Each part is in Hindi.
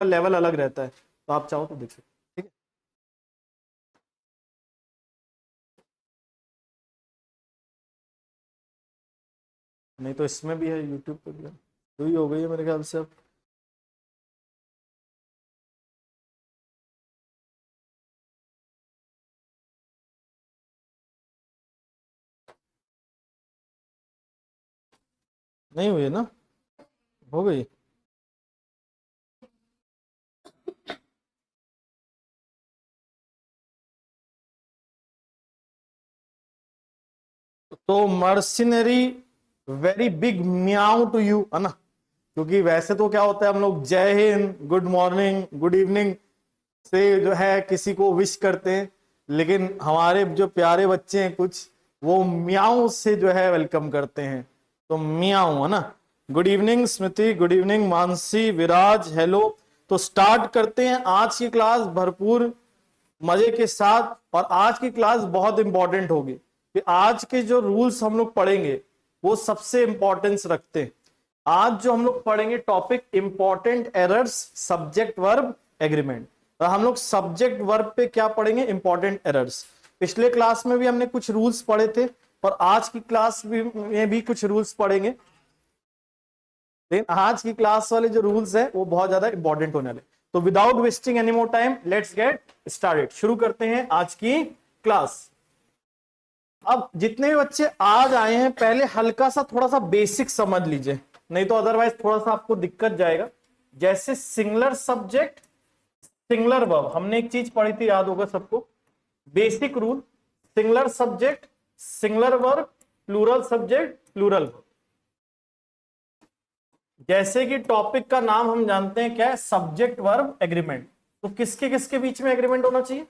लेवल अलग रहता है, तो आप चाहो तो देख सकते, ठीक है। नहीं तो इसमें भी है, यूट्यूब पे भी है, तो ही हो गई है मेरे ख्याल से अब। नहीं हुई है ना, हो गई। तो मर्सिनरी, वेरी बिग म्याऊ टू यू, है ना। क्योंकि वैसे तो क्या होता है, हम लोग जय Hind, good morning, good evening से जो है किसी को विश करते हैं, लेकिन हमारे जो प्यारे बच्चे हैं कुछ, वो म्याऊ से जो है वेलकम करते हैं। तो म्याऊ, है ना। गुड इवनिंग स्मृति, गुड इवनिंग मानसी, विराज, हेलो। तो स्टार्ट करते हैं आज की क्लास भरपूर मजे के साथ। और आज की क्लास बहुत इंपॉर्टेंट होगी कि आज के जो रूल्स हम लोग पढ़ेंगे वो सबसे इंपॉर्टेंस रखते हैं। आज जो हम लोग पढ़ेंगे topic, important errors, subject verb agreement. और हम लोग सब्जेक्ट वर्ब पे क्या पढ़ेंगे, इंपॉर्टेंट एरर्स। पिछले क्लास में भी हमने कुछ रूल्स पढ़े थे, और आज की क्लास में भी कुछ रूल्स पढ़ेंगे। लेकिन आज की क्लास वाले जो रूल्स है वो बहुत ज्यादा इंपॉर्टेंट होने वाले। तो without wasting any more time, let's get started. शुरू करते हैं आज की क्लास। अब जितने भी बच्चे आज आए हैं, पहले हल्का सा थोड़ा सा बेसिक समझ लीजिए, नहीं तो अदरवाइज थोड़ा सा आपको दिक्कत जाएगा। जैसे सिंगुलर सब्जेक्ट, सिंगुलर वर्ब, हमने एक चीज पढ़ी थी, याद होगा सबको, basic rule. Singular subject, singular verb, plural subject, plural verb. जैसे कि टॉपिक का नाम हम जानते हैं क्या है, सब्जेक्ट वर्ब एग्रीमेंट। तो किसके किसके बीच में एग्रीमेंट होना चाहिए,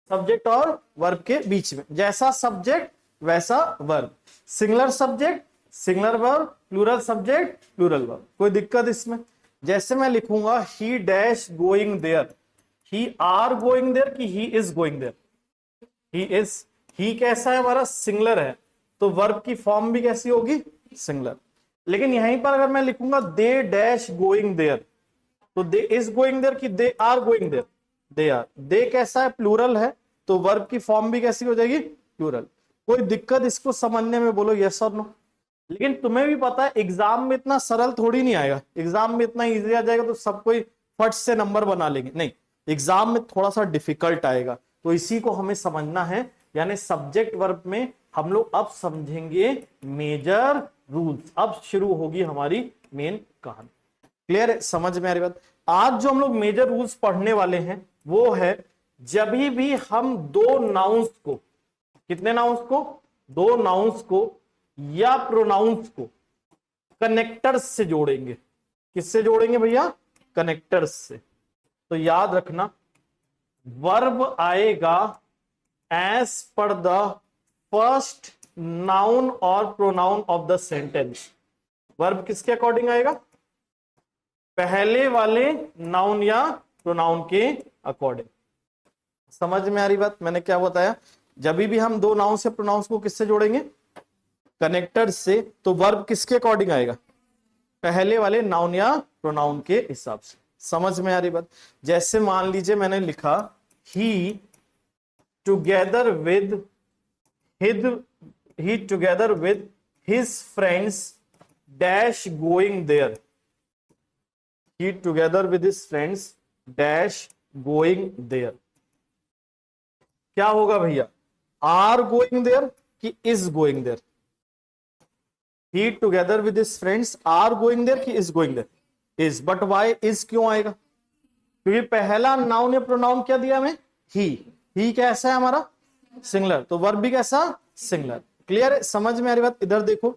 सब्जेक्ट और वर्ब के बीच में। जैसा सब्जेक्ट वैसा verb, singular subject singular verb, plural subject plural verb. कोई दिक्कत इसमें। जैसे मैं लिखूंगा he dash going there, he are going there कि he is going there, he is. He कैसा है हमारा, सिंगुलर है, तो वर्ब की फॉर्म भी कैसी होगी, सिंगुलर। लेकिन यहीं पर अगर मैं लिखूंगा दे डैश गोइंग देयर, तो दे इज गोइंग देयर कि they are going there, they are. They कैसा है, प्लूरल है, तो वर्ब की फॉर्म भी कैसी हो जाएगी, प्लूरल। कोई दिक्कत इसको समझने में, बोलो यस और नो। लेकिन तुम्हें भी पता है एग्जाम में इतना सरल थोड़ी नहीं आएगा, एग्जाम में इतना इजी आ जाएगा तो सब कोई फट से नंबर बना लेंगे, नहीं। एग्जाम में थोड़ा सा डिफिकल्ट आएगा, तो इसी को हमें समझना है। यानी सब्जेक्ट वर्ब में हम लोग अब समझेंगे मेजर रूल्स। अब शुरू होगी हमारी मेन कहानी। क्लियर है, समझ में आ रही बात। आज जो हम लोग मेजर रूल्स पढ़ने वाले हैं वो है, जब भी हम दो नाउंस को, कितने नाउंस को, दो नाउंस को या प्रोनाउंस को कनेक्टर्स से जोड़ेंगे। किससे जोड़ेंगे भैया, कनेक्टर्स से। तो याद रखना, वर्ब आएगा as per the first noun और pronoun of the sentence. Verb किसके अकॉर्डिंग आएगा, पहले वाले नाउन या प्रोनाउन के अकॉर्डिंग। समझ में आ रही बात, मैंने क्या बताया। जब भी हम दो नाउन से प्रोनाउंस को किससे जोड़ेंगे, कनेक्टर से, तो वर्ब किसके अकॉर्डिंग आएगा, पहले वाले नाउन या प्रोनाउन के हिसाब से। समझ में आ रही बात। जैसे मान लीजिए मैंने लिखा he together with his, he together with his friends dash going there, he together with his friends dash going there। क्या होगा भैया, आर गोइंग देयर कि is going there, he together with his friends are going there कि is going there, is. But why is क्यों आएगा, क्योंकि पहला नाउन या प्रोनाउन क्या दिया हमें, ही कैसा है हमारा, सिंगुलर, तो वर्ब भी कैसा, सिंगुलर। क्लियर है, समझ में आ रही बात। इधर देखो,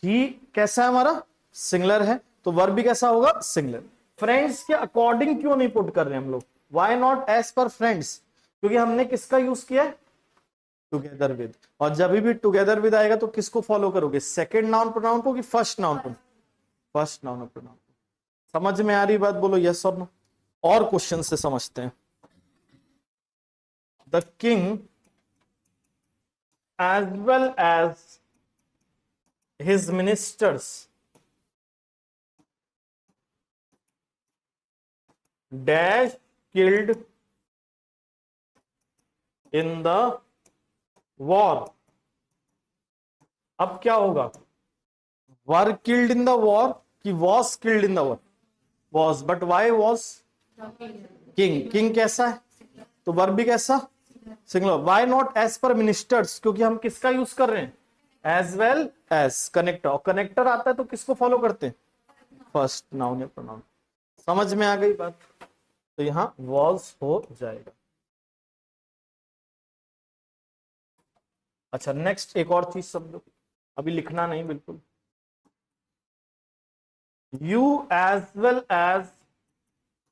ही कैसा है हमारा, सिंगुलर है, तो वर्ब भी कैसा होगा, सिंगुलर। फ्रेंड्स के अकॉर्डिंग क्यों नहीं पुट कर रहे हम लोग, why not as per friends, क्योंकि हमने किसका यूज किया है, टुगेदर विद। और जब भी टुगेदर विद आएगा तो किसको फॉलो करोगे, सेकंड नाउन प्रोनाउन को कि first noun pronoun, first noun pronoun. समझ में आ रही बात, बोलो यस और नो। और क्वेश्चन से समझते हैं। The king as well as his ministers dash killed in the war. अब क्या होगा, were killed in the war कि was killed in the war? Was, but why was? King, king कैसा है तो वर्ब भी कैसा, singular. Why not as per ministers, क्योंकि हम किसका यूज कर रहे हैं, एज वेल एज कनेक्टर, और कनेक्टर आता है तो किसको फॉलो करते हैं, फर्स्ट नाउन या प्रोनाउन। समझ में आ गई बात, तो यहां वॉज हो जाएगा। अच्छा नेक्स्ट एक और चीज समझो, अभी लिखना नहीं बिल्कुल। You as well as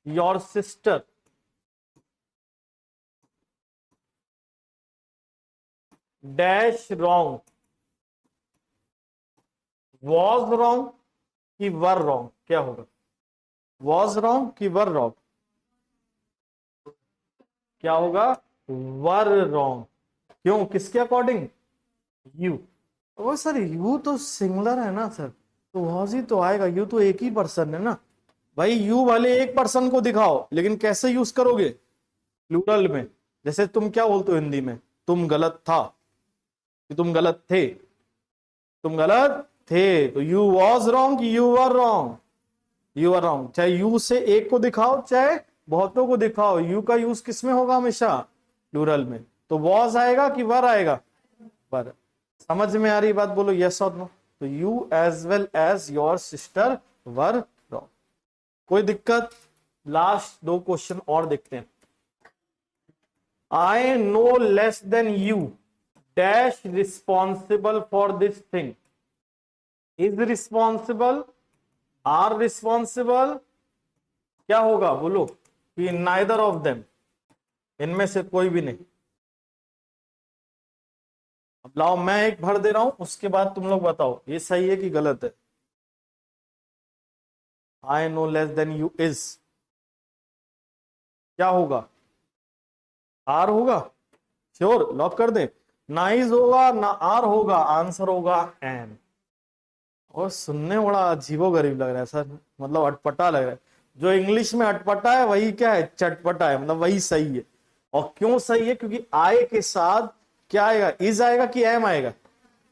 your sister dash wrong, was wrong कि वर रॉन्ग, क्या होगा, वॉज रॉन्ग कि वर रॉन्ग, क्या होगा, वर रॉन्ग। क्यों, किसके according, you. Oh sir you तो सिंगुलर है ना सर, तो वॉज ही तो आएगा, यू तो एक ही पर्सन है ना भाई। यू वाले एक पर्सन को दिखाओ, लेकिन कैसे यूज करोगे, प्लूरल में। जैसे तुम क्या बोलते हो हिंदी में, तुम गलत था कि तुम गलत थे, तुम गलत थे, तो यू वॉज रॉन्ग कि you were wrong, you are wrong. चाहे यू से एक को दिखाओ चाहे बहुतों को दिखाओ, यू का यूज किस में होगा, हमेशा प्लूरल में। तो वॉज आएगा कि वर आएगा, वर। समझ में आ रही बात, बोलो यस और नो। तो you as well as your sister were wrong, कोई दिक्कत। लास्ट दो क्वेश्चन और देखते हैं। I no less than you dash responsible for this thing, is responsible, are responsible, क्या होगा बोलो, कि नाइदर ऑफ देम, इनमें से कोई भी नहीं। अब लाओ मैं एक भर दे रहा हूं, उसके बाद तुम लोग बताओ ये सही है कि गलत है। आई no less than you is, क्या होगा, आर होगा, श्योर, लॉक कर दे। ना इज होगा ना आर होगा, आंसर होगा एम। और सुनने बड़ा अजीबो गरीब लग रहा है सर, मतलब अटपटा लग रहा है। जो इंग्लिश में अटपटा है वही क्या है, चटपटा है, मतलब वही सही है। और क्यों सही है, क्योंकि आई के साथ क्या आएगा, इज आएगा कि एम आएगा,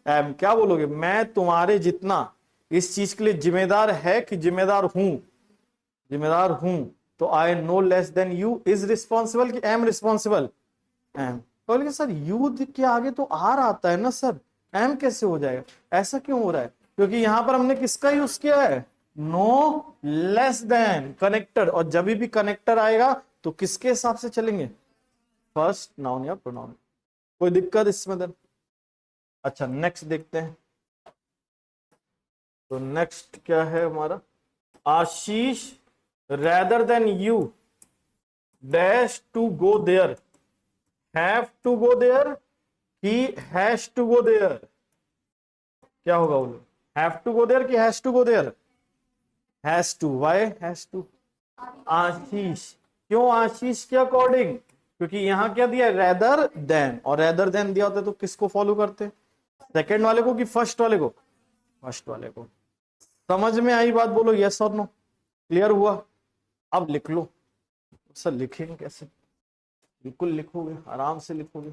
एम। क्या बोलोगे, मैं तुम्हारे जितना इस चीज के लिए जिम्मेदार है कि जिम्मेदार हूं, जिम्मेदार हूं। तो आई no less than you is responsible कि एम रिस्पॉन्सिबल, एम। बोले सर यू के आगे तो आर आता है ना सर, एम कैसे हो जाएगा, ऐसा क्यों हो रहा है, क्योंकि यहां पर हमने किसका यूज किया है, नो लेस देन कनेक्टर, और जब भी कनेक्टर आएगा तो किसके हिसाब से चलेंगे, फर्स्ट नाउन या प्रोनाउन। कोई दिक्कत इसमें देन। अच्छा नेक्स्ट देखते हैं, तो नेक्स्ट क्या है हमारा, Ashish rather than you dash to go there, have to go there कि हैज टू गो देयर, क्या होगा बोलो, हैव टू गो देयर कि has to go there, has to. Why has to, Ashish, क्यों आशीष के अकॉर्डिंग, क्योंकि यहां क्या दिया, रेदर देन, और रेदर देन दिया होता तो किसको फॉलो करते, सेकंड वाले को कि फर्स्ट वाले को, फर्स्ट वाले को। समझ में आई बात, बोलो यस और नो, क्लियर हुआ। अब लिख लो सर, लिखेंगे कैसे, बिल्कुल लिखोगे, आराम से लिखोगे,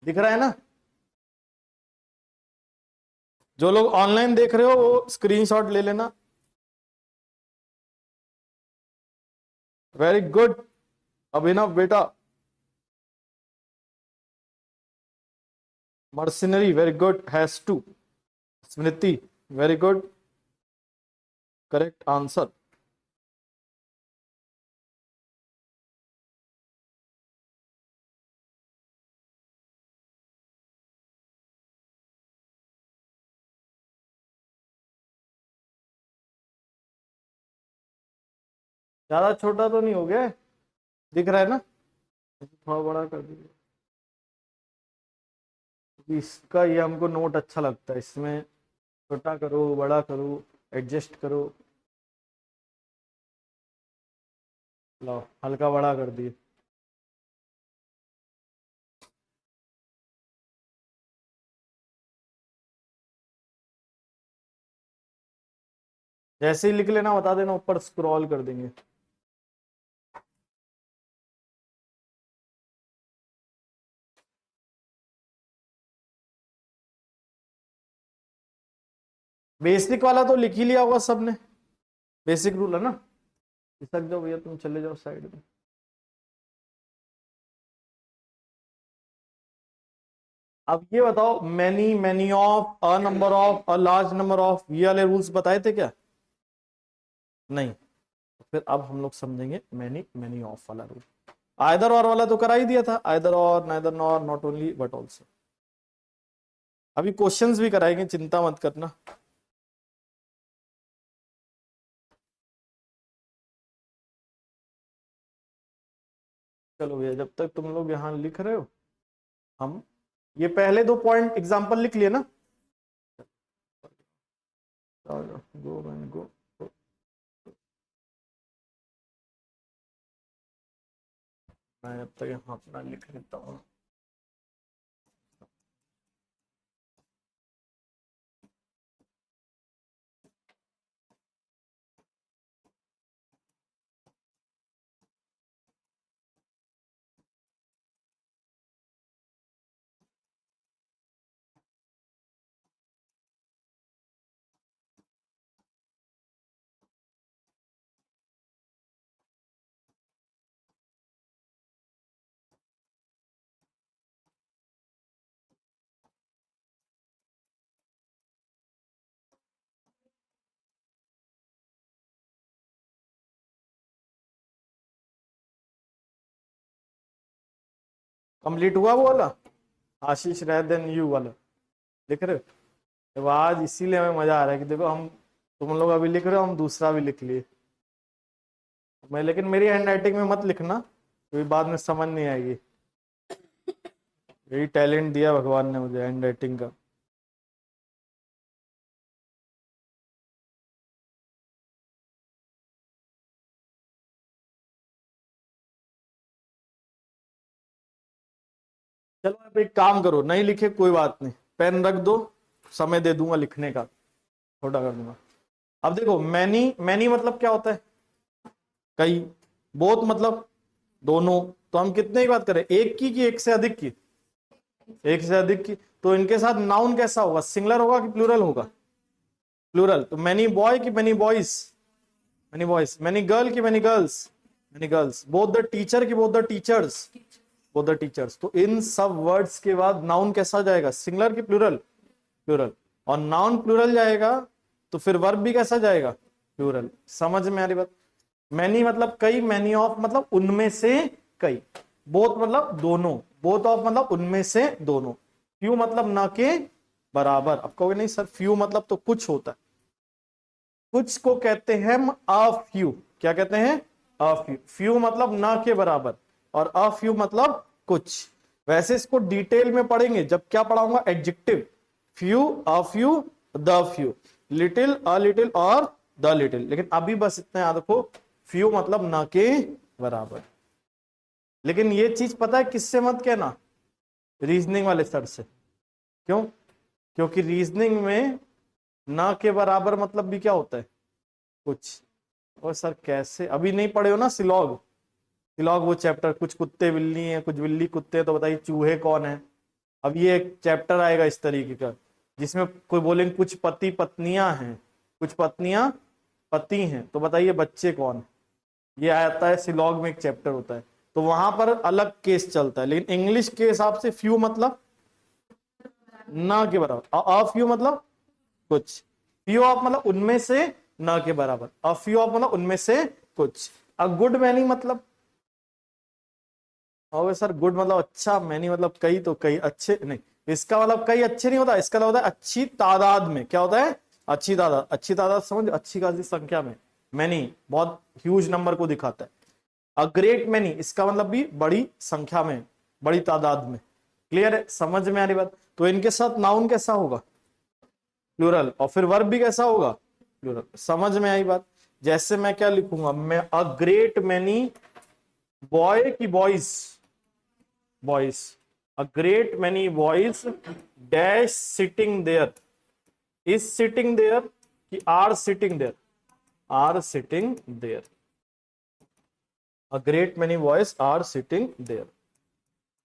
दिख रहा है ना। जो लोग ऑनलाइन देख रहे हो वो स्क्रीनशॉट ले लेना। वेरी गुड अभिनव बेटा, mercenary very good, has to, Smriti very good, correct answer. ज्यादा छोटा तो नहीं हो गया, दिख रहा है ना, थोड़ा बड़ा कर दीजिए। इसका ये हमको नोट अच्छा लगता है, इसमें छोटा करो बड़ा करो एडजस्ट करो, लो हल्का बड़ा कर दिए। जैसे ही लिख लेना बता देना, ऊपर स्क्रॉल कर देंगे। बेसिक वाला तो लिख ही लिया होगा सबने, बेसिक रूल है ना। सक जाओ भैया, तुम चले जाओ साइड में। अब ये बताओ, many, many of, a number of, a large number of, ये वाले रूल्स बताए थे क्या? नहीं। फिर अब हम लोग समझेंगे मैनी, मैनी ऑफ वाला रूल। आइदर और वाला तो करा ही दिया था, आइदर और, neither nor, not only but also. अभी क्वेश्चंस भी कराएंगे, चिंता मत करना। चलो भैया, जब तक तुम लोग यहाँ लिख रहे हो, हम ये पहले दो पॉइंट एग्जांपल लिख लिए ना। गो मैन गो। मैं जब तक यहाँ अपना लिख लेता हूँ। कंप्लीट हुआ वो वाला, आशीष रह देन यू वाला लिख रहे हो? तो आज इसीलिए हमें मजा आ रहा है कि देखो, हम तुम लोग अभी लिख रहे हो, हम दूसरा भी लिख लिए। मैं, लेकिन मेरी हैंड राइटिंग में मत लिखना, क्योंकि बाद में समझ नहीं आएगी। यही टैलेंट दिया भगवान ने मुझे हैंड राइटिंग का। चलो अब एक काम करो, नहीं लिखे कोई बात नहीं, पेन रख दो, समय दे दूंगा लिखने का, छोटा कर दूंगा। अब देखो, मैनी, मैनी मतलब क्या होता है? कई। बोथ मतलब दोनों। तो हम कितने की बात करें, एक की कि एक से अधिक की? एक से अधिक की। तो इनके साथ नाउन कैसा होगा, सिंगुलर होगा कि प्लूरल होगा? प्लूरल। तो मैनी बॉय की many boys? Many boys. Many girl की many girls? Many girls. Both the teacher की both the teachers? Both the teachers. तो इन सब वर्ड्स के बाद नाउन कैसा जाएगा, सिंगुलर की प्लूरल? प्लूरल। और नाउन प्लूरल जाएगा तो फिर वर्ब भी कैसा जाएगा, प्लूरल। समझ में आ रही बात? मैनी मतलब कई, मैनी ऑफ मतलब उनमें से कई। बोथ मतलब दोनों, बोथ ऑफ मतलब उनमें से दोनों। फ्यू मतलब ना के बराबर। अब कहोगे नहीं सर, फ्यू मतलब तो कुछ होता है। कुछ को कहते हैं हम अ फ्यू। क्या कहते हैं? A few. फ्यू मतलब ना के बराबर, और अ फ्यू मतलब कुछ। वैसे इसको डिटेल में पढ़ेंगे जब क्या पढ़ाऊंगा, adjective. Few, a few, the few, little, a little और द लिटिल। लेकिन अभी बस इतना याद रखो, फ्यू मतलब ना के बराबर। लेकिन ये चीज पता है किससे मत कहना, रीजनिंग वाले सर से। क्यों? क्योंकि रीजनिंग में ना के बराबर मतलब भी क्या होता है, कुछ। और सर कैसे, अभी नहीं पढ़े हो ना सिलॉग? सिलॉग वो चैप्टर, कुछ कुत्ते बिल्ली हैं, कुछ बिल्ली कुत्ते हैं, तो बताइए चूहे कौन है? अब ये एक चैप्टर आएगा इस तरीके का, जिसमें कोई बोलेंगे कुछ पति पत्नियां हैं, कुछ पत्नियां पति हैं, तो बताइए बच्चे कौन है? ये आता है सिलॉग में, एक चैप्टर होता है। तो वहां पर अलग केस चलता है, लेकिन इंग्लिश के हिसाब से फ्यू मतलब ना के बराबर, अ फ्यू मतलब कुछ। फ्यू ऑफ मतलब उनमें से ना के बराबर, अ फ्यू ऑफ मतलब उनमें से कुछ। अ गुड मैनी मतलब, और सर गुड मतलब अच्छा, मैनी मतलब कई, तो कई अच्छे नहीं। इसका मतलब कई अच्छे नहीं होता, इसका मतलब होता है अच्छी तादाद में। क्या होता है? अच्छी तादाद। अच्छी तादाद समझ, अच्छी खासी संख्या में। मैनी बहुत ह्यूज नंबर को दिखाता है। अ ग्रेट मैनी, इसका मतलब भी बड़ी संख्या में, बड़ी तादाद में। क्लियर है? समझ में आ रही बात? तो इनके साथ नाउन कैसा होगा, प्लूरल। और फिर वर्ब भी कैसा होगा, प्लूरल। समझ में आई बात? जैसे मैं क्या लिखूंगा, मैं अ ग्रेट मैनी बॉय की boys, boys, a great many boys dash sitting there, is sitting there कि are sitting there? Are sitting there, a great many boys are sitting there.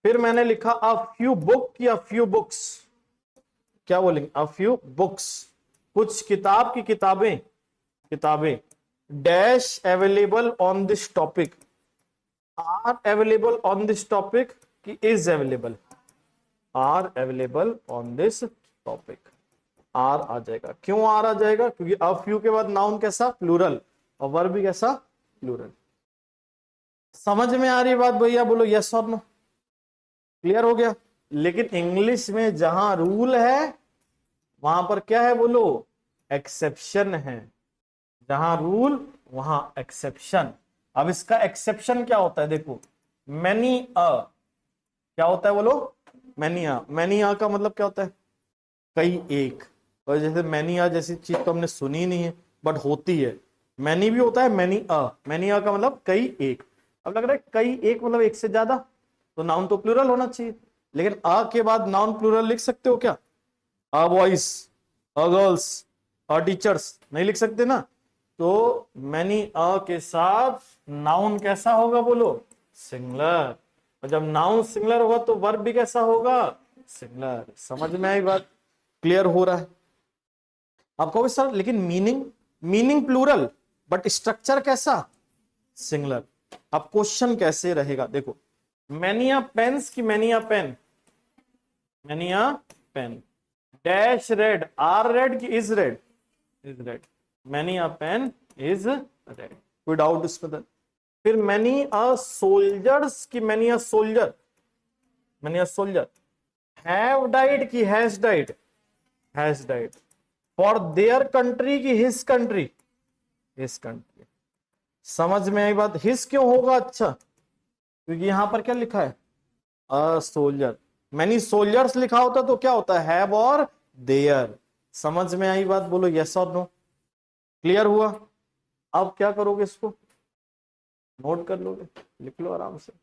फिर मैंने लिखा अ फ्यू बुक या फ्यू बुक्स, क्या बोलेंगे, अ फ्यू बुक्स, कुछ किताब की किताबें, किताबें dash available on this topic, are available on this topic कि is available, are available on this topic, are आ जाएगा। क्यों आर आ जाएगा, क्योंकि अ फ्यू के बाद नाउन कैसा, प्लूरल, और वर्ब भी कैसा, प्लूरल। समझ में आ रही बात भैया, बोलो यस और नो, क्लियर हो गया। लेकिन इंग्लिश में जहां रूल है वहां पर क्या है, बोलो एक्सेप्शन है, जहां रूल वहां एक्सेप्शन। अब इसका एक्सेप्शन क्या होता है, देखो मैनी अ, क्या होता है बोलो, मैनी अ, मैनी अ का मतलब क्या होता है, कई एक। और जैसे मैनी अ जैसी चीज तो हमने सुनी नहीं है, बट होती है। मैनी भी होता है, मैनी अ, मैनी अ का मतलब कई एक। अब लग रहा है कई एक मतलब एक से ज्यादा, तो नाउन तो प्लूरल होना चाहिए, लेकिन अ के बाद नाउन प्लूरल लिख सकते हो क्या, अ बॉयज, अ गर्ल्स, अ टीचर्स, नहीं लिख सकते ना। तो मैनी अ के साथ नाउन कैसा होगा बोलो, सिंगुलर। और जब नाउन सिंगुलर होगा तो वर्ब भी कैसा होगा, सिंगुलर। समझ में आई बात, क्लियर हो रहा है। आपको भी सर, लेकिन meaning, meaning plural but structure कैसा, सिंगुलर। अब क्वेश्चन कैसे रहेगा देखो, मैनिया पेन्स की many a pen, many a pen dash red, are red की is red, is red, many a pen is red, कोई डाउट इसमें तो? फिर मैनी अ सोल्जर्स की many a soldier, many a soldier have died की has died, has died for their country की हिज कंट्री, हिज कंट्री। समझ में आई बात, हिज क्यों होगा, अच्छा क्योंकि यहां पर क्या लिखा है, अ सोल्जर। मैनी सोल्जर्स लिखा होता तो क्या होता है, हैव और देयर। समझ में आई बात, बोलो यस और नो, क्लियर हुआ। अब क्या करोगे, इसको नोट कर लोगे, लिख लो आराम से।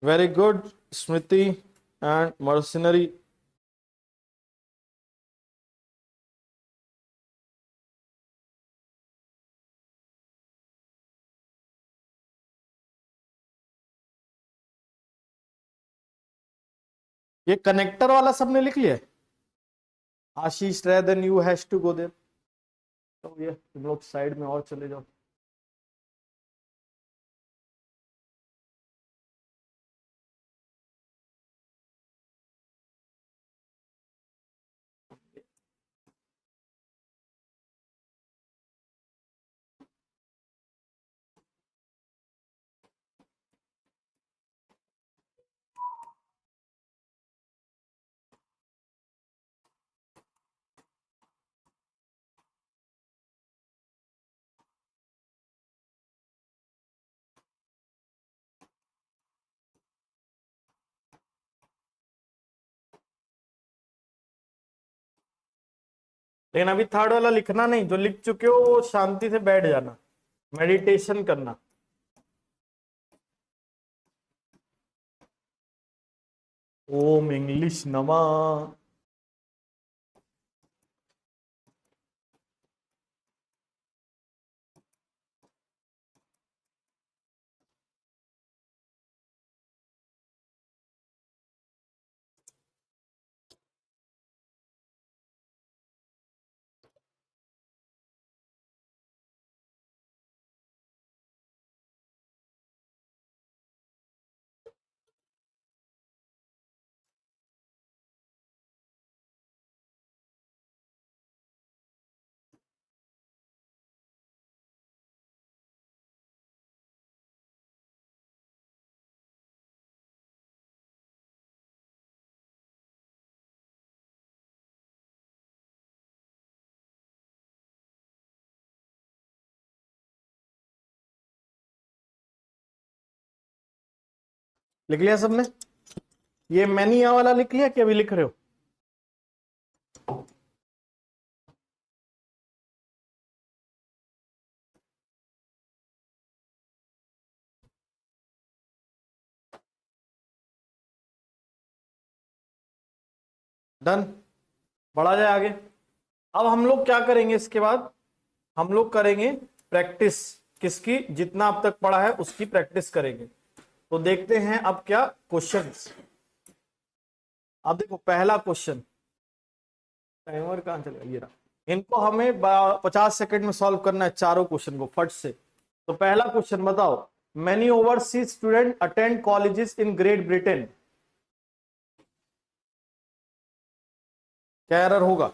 वेरी गुड स्मृति एंड मर्सिनरी। ये कनेक्टर वाला सबने लिख लिया है? Ashish than you has to go there, तो ये तुम लोग साइड में और चले जाओ। लेकिन अभी थर्ड वाला लिखना नहीं, जो लिख चुके हो वो शांति से बैठ जाना, मेडिटेशन करना। ओम इंग्लिश नमः। लिख लिया सबने? ये मैनिया वाला लिख लिया कि अभी लिख रहे हो? डन। बढ़ा जाए आगे। अब हम लोग क्या करेंगे, इसके बाद हम लोग करेंगे प्रैक्टिस किसकी, जितना अब तक पढ़ा है उसकी प्रैक्टिस करेंगे। तो देखते हैं अब क्या क्वेश्चंस। अब देखो पहला क्वेश्चन, टाइमर कहां चलेगा, ये रहा। इनको हमें 50 सेकंड में सॉल्व करना है चारों क्वेश्चन को फट से। तो पहला क्वेश्चन बताओ, many overseas student attend colleges in great Britain. क्या एरर होगा?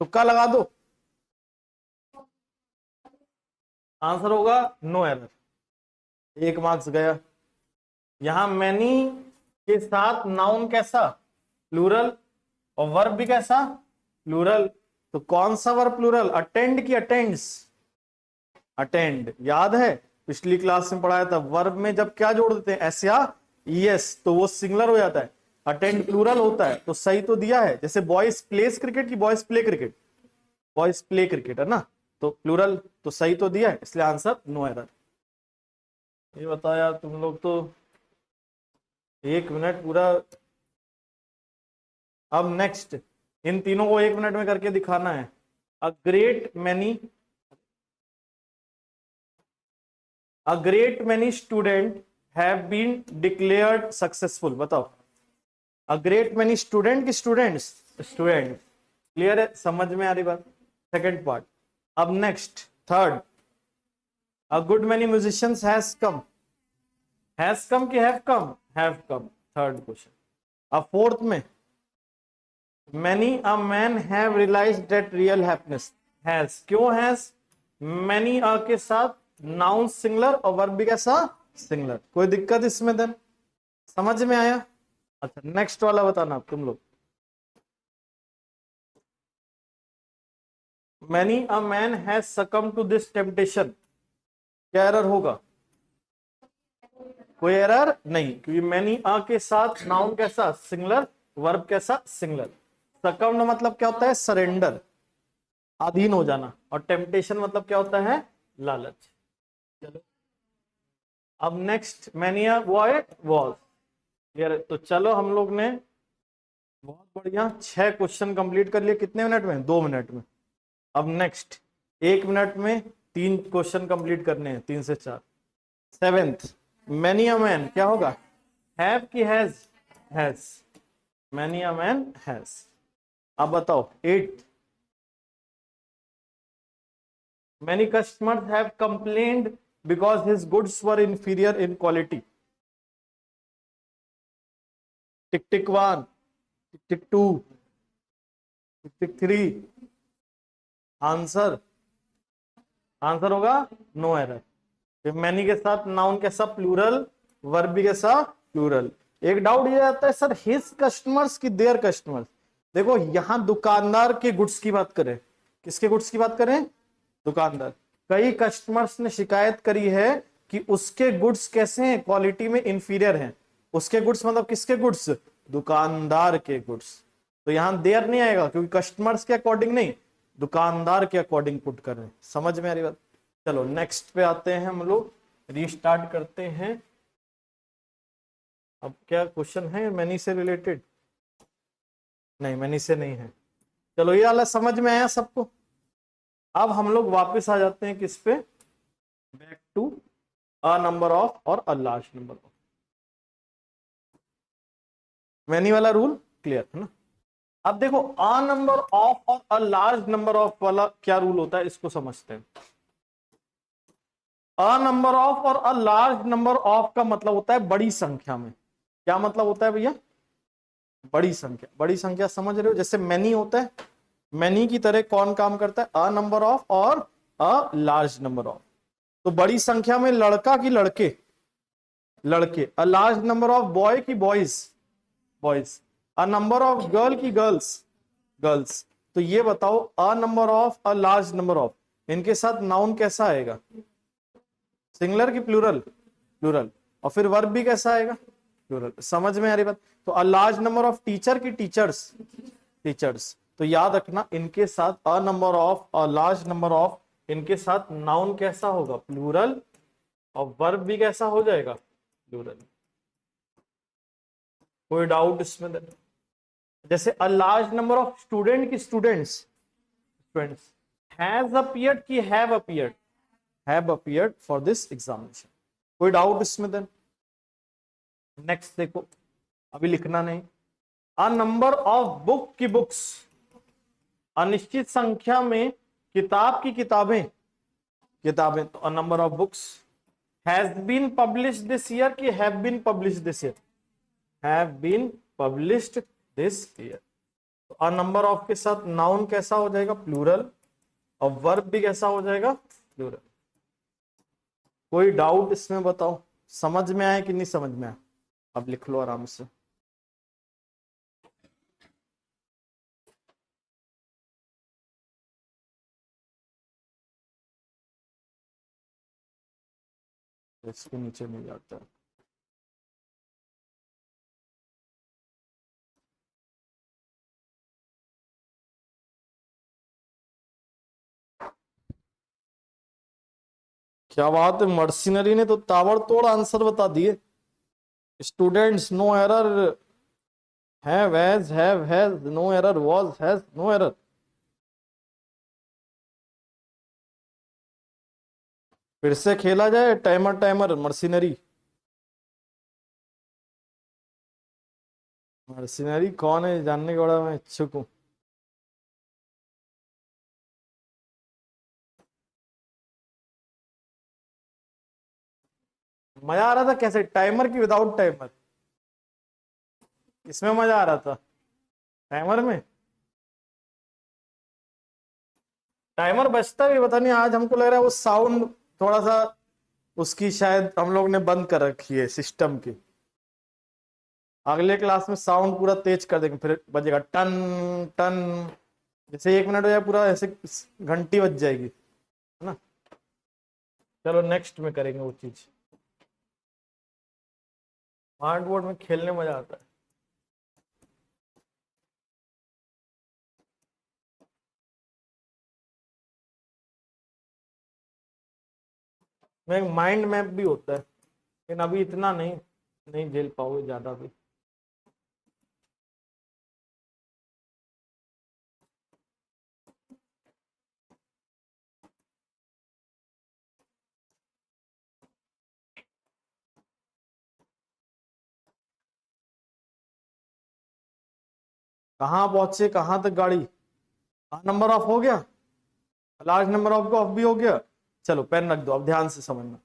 तुक्का लगा दो। आंसर होगा नो एरर, 1 मार्क्स गया। यहां मैनी के साथ नाउन कैसा, प्लूरल, और वर्ब भी कैसा, प्लूरल। तो कौन सा वर्ब प्लूरल, अटेंड की अटेंड्स? अटेंड। याद है पिछली क्लास में पढ़ाया था, वर्ब में जब क्या जोड़ देते हैं, एस या ईएस, तो वो सिंगुलर हो जाता है। अटेंड प्लूरल होता है, तो सही तो दिया है। जैसे बॉयज प्लेस क्रिकेट की boys play cricket, boys play cricket है ना, तो प्लूरल तो सही तो दिया है, इसलिए आंसर नो एरर। ये बताओ यार तुम लोग तो 1 मिनट पूरा। अब नेक्स्ट, इन तीनों को 1 मिनट में करके दिखाना है। अ great many, A great many students have been declared successful। बताओ, A great many student की स्टूडेंट्स, स्टूडेंट। क्लियर है, समझ में आ रही बात? Second part. अब next third, A good many musicians has come, has come की have come, have come, third question. अब फोर्थ में, many a man have realized that real happiness has, क्यों हैज, many a के साथ नाउन सिंगुलर और वर्ब भी कैसा, सिंगुलर। कोई दिक्कत इसमें? देन समझ में आया? अच्छा नेक्स्ट वाला बताना तुम लोग, many a man has succumb to this temptation. क्या एरर होगा? कोई एरर नहीं, क्योंकि मैनी अ के साथ नाउन कैसा, सिंगुलर, वर्ब कैसा, सिंगुलर। सकम मतलब क्या होता है, सरेंडर, अधीन हो जाना, और टेम्पटेशन मतलब क्या होता है, लालच। चलो अब next, mania boy was. Clear? तो चलो हम लोग ने बहुत बढ़िया 6 क्वेश्चन कंप्लीट कर लिए। कितने मिनट में? 2 मिनट में। अब नेक्स्ट 1 मिनट में 3 क्वेश्चन कंप्लीट करने हैं, 3 से 4। सेवेंथ, मैनी अ मैन क्या होगा, हैव की has, has, many a man has. अब बताओ 8, many customers have complained because his goods were inferior in quality. Tick tick 1, tick tick 2, tick tick 3। Answer, answer होगा नो एरर। मैनी के साथ नाउन कैसा, प्लूरल, वर्ब भी कैसा, प्लूरल। एक डाउट ये आता है सर, हिज कस्टमर्स की देयर कस्टमर्स। देखो यहां दुकानदार के गुड्स की बात करें, किसके गुड्स की बात करें, दुकानदार। कई कस्टमर्स ने शिकायत करी है कि उसके गुड्स कैसे हैं, क्वालिटी में इंफीरियर हैं। उसके गुड्स मतलब किसके गुड्स, दुकानदार के गुड्स। तो यहां देयर नहीं आएगा, क्योंकि कस्टमर्स के अकॉर्डिंग नहीं, दुकानदार के अकॉर्डिंग पुट कर रहे हैं। समझ में आ रही बात? चलो नेक्स्ट पे आते हैं हम लोग, रीस्टार्ट करते हैं। अब क्या क्वेश्चन है मैनी से रिलेटेड? नहीं, मैनी से नहीं है। चलो ये वाला समझ में आया सबको। अब हम लोग वापस आ जाते हैं किस पे, back to a number of और a large number of. Many वाला रूल क्लियर है ना? अब देखो अ नंबर ऑफ और अ लार्ज नंबर ऑफ वाला क्या रूल होता है, इसको समझते हैं। अ नंबर ऑफ और अ लार्ज नंबर ऑफ का मतलब होता है बड़ी संख्या में। क्या मतलब होता है भैया, बड़ी संख्या। बड़ी संख्या समझ रहे हो, जैसे मैनी होता है, मैनी की तरह कौन काम करता है, अ नंबर ऑफ और अ लार्ज नंबर ऑफ। तो बड़ी संख्या में लड़का की लड़के, लड़के। A large number of boy की boys, boys. A number of girl की गर्ल्स, गर्ल्स। तो ये बताओ a number of a large number of, इनके साथ नाउन कैसा आएगा, सिंगुलर की प्लूरल, प्लूरल। और फिर वर्ब भी कैसा आएगा, प्लूरल। समझ में आ रही बात? तो अ लार्ज नंबर ऑफ टीचर की टीचर्स, टीचर्स। तो याद रखना इनके साथ अ number of, a large number of, इनके साथ नाउन कैसा होगा, प्लूरल, और वर्ब भी कैसा हो जाएगा, प्लूरल। कोई डाउट इसमें? जैसे a large number of student की स्टूडेंट्स हैज अपीयर्ड की have appeared for this examination. कोई डाउट इसमें? देन नेक्स्ट देखो, अभी लिखना नहीं। अ नंबर ऑफ बुक की बुक्स, अनिश्चित संख्या में किताब की किताबें, तो a number of books has been published this year की have been published this year, have been published this year. तो अ नंबर ऑफ के साथ नाउन कैसा हो जाएगा? प्लूरल, और वर्ब भी कैसा हो जाएगा? प्लूरल। कोई डाउट इसमें बताओ, समझ में आया कि नहीं समझ में आया? अब लिख लो आराम से। इसके नीचे नहीं जाता। क्या बात है, मर्सिनरी ने तो ताबड़तोड़ आंसर बता दिए। Students no error, have has no error, was has no error. फिर से खेला जाए टाइमर मर्सिनरी। मर्सिनरी कौन है जानने का बड़ा मैं इच्छुक हूं। मजा आ रहा था कैसे, टाइमर की विदाउट टाइमर? इसमें मजा आ रहा था टाइमर में। टाइमर बजता भी पता नहीं, आज हमको लग रहा है वो साउंड थोड़ा सा उसकी शायद हम लोग ने बंद कर रखी है सिस्टम की। अगले क्लास में साउंड पूरा तेज कर देंगे, फिर बजेगा टन टन, जैसे 1 मिनट हो जाए पूरा ऐसे घंटी बज जाएगी, है ना। चलो नेक्स्ट में करेंगे वो चीज। स्मार्ट बोर्ड में खेलने मजा आता है। में माइंड मैप भी होता है, लेकिन अभी इतना नहीं, नहीं झेल पाओगे ज्यादा भी। कहाँ पहुंचे, कहाँ तक गाड़ी? नंबर ऑफ हो गया, लार्ज नंबर ऑफ का ऑफ भी हो गया। चलो पेन रख दो, अब ध्यान से समझना।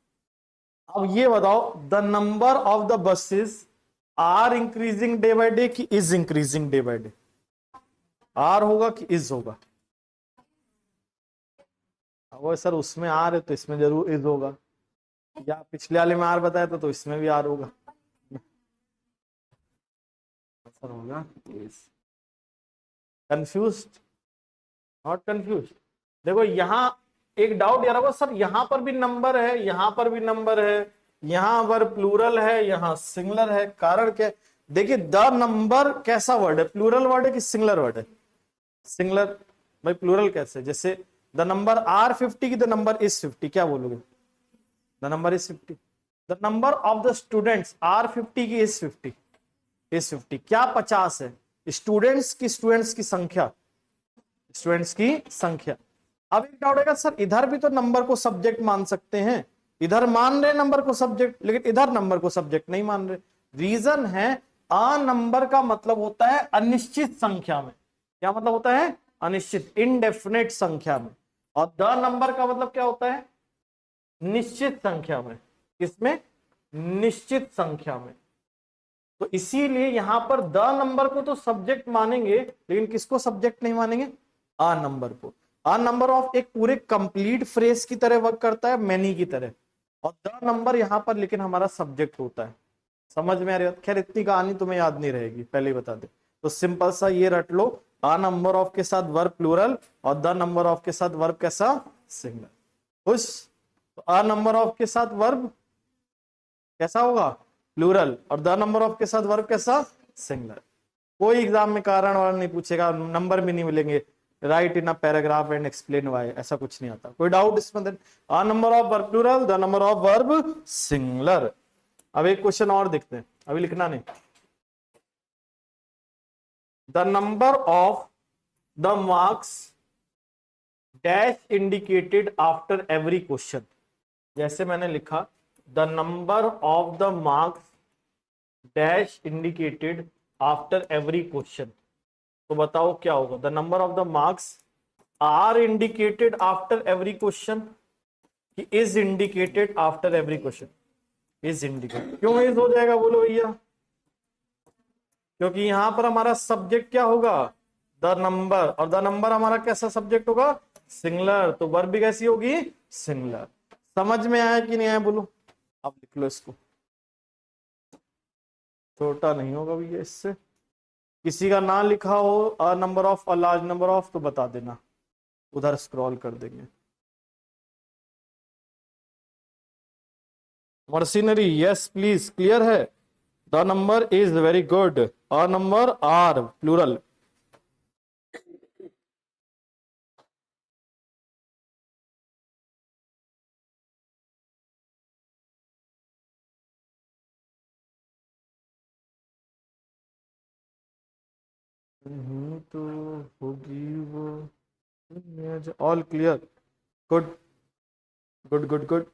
अब ये बताओ, the number of the buses are increasing day by day कि is increasing day by day? Are होगा कि इज होगा? अब सर उसमें आर है तो इसमें जरूर इज होगा, या पिछले वाले में आर बताया था तो इसमें भी आर होगा। सर होगा इज। कंफ्यूज्ड? Not confused. देखो यहाँ एक डाउट यार होगा, सर यहाँ पर भी नंबर है, यहाँ पर भी नंबर है, यहाँ पर प्लूरल है, यहाँ सिंगुलर है। कारण क्या? देखिए द नंबर कैसा वर्ड है, प्लूरल वर्ड है कि सिंगुलर वर्ड है? सिंगुलर। भाई प्लूरल कैसे? जैसे द नंबर आर 50 की द नंबर इज 50, क्या बोलोगे? The number is 50। The number of the students are 50 की इज 50, इज 50 क्या 50 है? स्टूडेंट्स की संख्या, स्टूडेंट्स की संख्या। अब एक डाउट है, सर इधर भी तो नंबर को सब्जेक्ट मान सकते हैं, इधर मान रहे नंबर को सब्जेक्ट, लेकिन इधर नंबर को सब्जेक्ट नहीं मान रहे। रीजन है, आ नंबर का मतलब होता है अनिश्चित संख्या में। क्या मतलब होता है? अनिश्चित, इनडेफिनेट संख्या में। और द नंबर का मतलब क्या होता है? निश्चित संख्या में। किसमें? निश्चित संख्या में। तो इसीलिए यहां पर द नंबर को तो सब्जेक्ट मानेंगे, लेकिन किसको सब्जेक्ट नहीं मानेंगे? आ नंबर को। आ नंबर ऑफ एक पूरे कंप्लीट फ्रेज की तरह वर्क करता है, मैनी की तरह, और द नंबर यहां पर लेकिन हमारा सब्जेक्ट होता है। समझ में आ रही है? खैर इतनी कहानी तुम्हें याद नहीं रहेगी, पहले ही बता दे। तो सिंपल सा ये रट लो, आ नंबर ऑफ के साथ वर्ब प्लूरल और द नंबर ऑफ के साथ वर्ब कैसा? सिंगुलर। खुश? तो आ नंबर ऑफ के साथ वर्ब कैसा होगा? प्लूरल, और द नंबर ऑफ के साथ वर्ब कैसा? सिंगुलर। कोई एग्जाम में कारण वाला नहीं पूछेगा, नंबर भी नहीं मिलेंगे, write in a paragraph and explain why, ऐसा कुछ नहीं आता। कोई डाउट इसमें? A number of verb plural, the number of verb singular. अब एक क्वेश्चन और देखते हैं, अभी लिखना नहीं। The number of the marks dash indicated after every question. जैसे मैंने लिखा the number of the marks dash indicated after every question, तो बताओ क्या होगा? The number of the marks are indicated after every question कि is indicated after every question? Is indicated. क्यों इज हो जाएगा बोलो भैया? क्योंकि यहां पर हमारा सब्जेक्ट क्या होगा? द नंबर, और द नंबर हमारा कैसा सब्जेक्ट होगा? सिंगुलर, तो वर्ब भी कैसी होगी? सिंगुलर। समझ में आया कि नहीं आया बोलो? आप लिख लो इसको, छोटा नहीं होगा भैया इससे। किसी का नाम लिखा हो a number of, a large number of, तो बता देना, उधर स्क्रॉल कर देंगे। मर्सिनरी, यस प्लीज, क्लियर है? The number is very good. A number are plural. तो होगी वो। All clear, good good good good.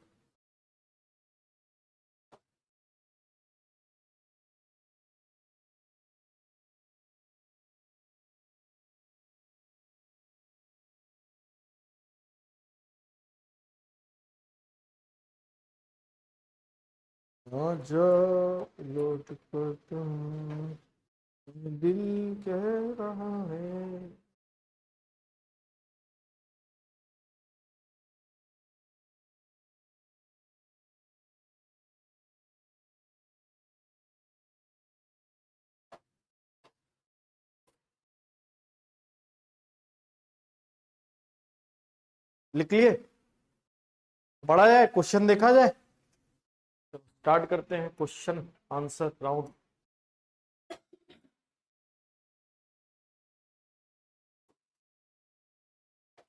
आजा लौट कर तुम, दिल कह रहा है। लिख लिए? पढ़ा जाए, क्वेश्चन देखा जाए। स्टार्ट करते हैं क्वेश्चन आंसर राउंड।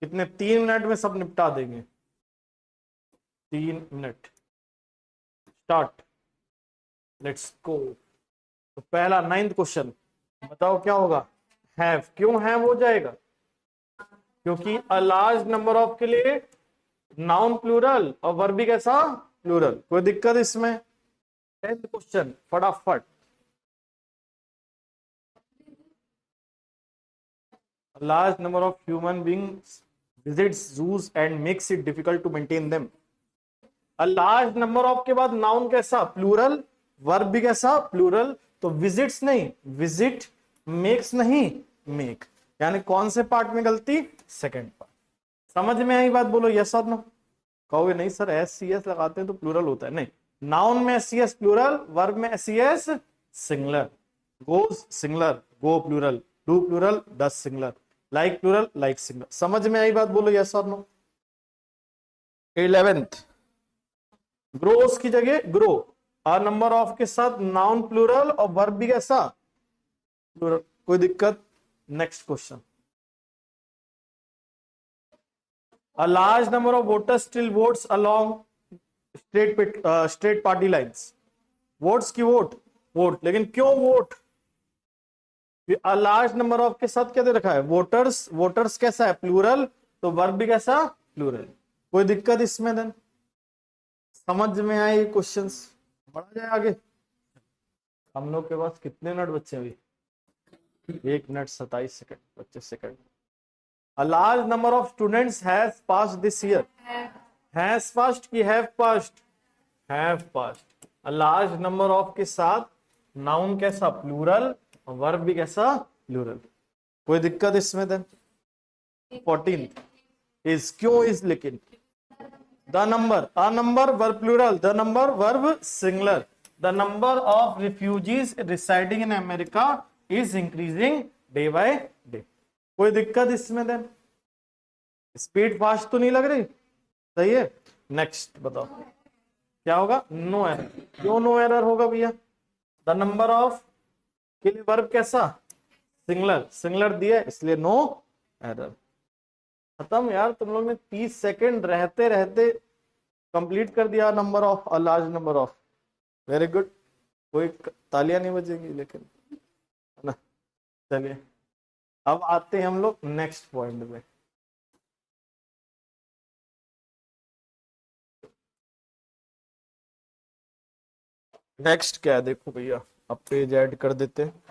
कितने? 3 मिनट में सब निपटा देंगे। 3 मिनट। Start, let's go. तो पहला 9th क्वेश्चन, बताओ क्या होगा? हैव। क्यों हैव हो जाएगा? क्योंकि अ लार्ज नंबर ऑफ के लिए नाउन प्लूरल और वर्ब भी कैसा? प्लूरल। कोई दिक्कत इसमें? 10th क्वेश्चन फटाफट। A large number of human beings visits zoos and makes it difficult to maintain them. A large number of के बाद नाउन कैसा? प्लूरल, वर्ब भी कैसा? प्लूरल। तो विजिट्स नहीं, विजिट, मेक्स नहीं, मेक। यानी कौन से पार्ट में गलती? Second part. समझ में आई बात? बोलो यस और नो। कहोगे नहीं सर एस सी एस लगाते हैं तो प्लूरल होता है। नहीं, नाउन में S C S plural, verb में S C S singular. Goes singular, go plural, do plural, does singular, like plural, like singular. समझ में आई बात? बोलो यस और नो। 11th, ग्रोस की जगह ग्रो, अ नंबर ऑफ के साथ नाउन प्लूरल और वर्ब भी कैसा? प्लूरल। कोई दिक्कत? Next question. A large number of voters still votes along straight party lines. Votes की वोट, वोट, लेकिन क्यों vote? A large number of के साथ क्या दे रखा है? वोटर्स। वोटर्स कैसा है? प्लूरल, तो वर्ब भी कैसा? प्लूरल। कोई दिक्कत इसमें? देन समझ में आए क्वेश्चंस? बढ़ा जाए आगे। हम लोग के पास कितने मिनट बच्चे अभी? 1 minute 27 second, 25 second. A large number of students has passed this year. Has passed की have passed? Have passed। A large number of के साथ नाउन कैसा? प्लूरल, और वर्ब भी कैसा? प्लूरल। कोई दिक्कत इसमें? देन 14th इज, क्यों इज? लेकिन the number, a number verb plural, the number verb singular. The number of refugees residing in America is increasing day by day. कोई दिक्कत इसमें? देन स्पीड फास्ट तो नहीं लग रही? सही है। नेक्स्ट बताओ क्या होगा? No error. क्यों नो एरर होगा भैया? द नंबर ऑफ के लिए वर्ब कैसा? सिंगुलर, सिंगुलर दिया इसलिए नो एरर। खत्म यार, तुम लोग ने 30 सेकंड रहते रहते कंप्लीट कर दिया number of, a large number of. Very good. कोई तालियां नहीं बजेंगी लेकिन, है ना? चलिए अब आते हैं हम लोग नेक्स्ट पॉइंट में। नेक्स्ट क्या है देखो भैया, अब पेज ऐड कर देते हैं।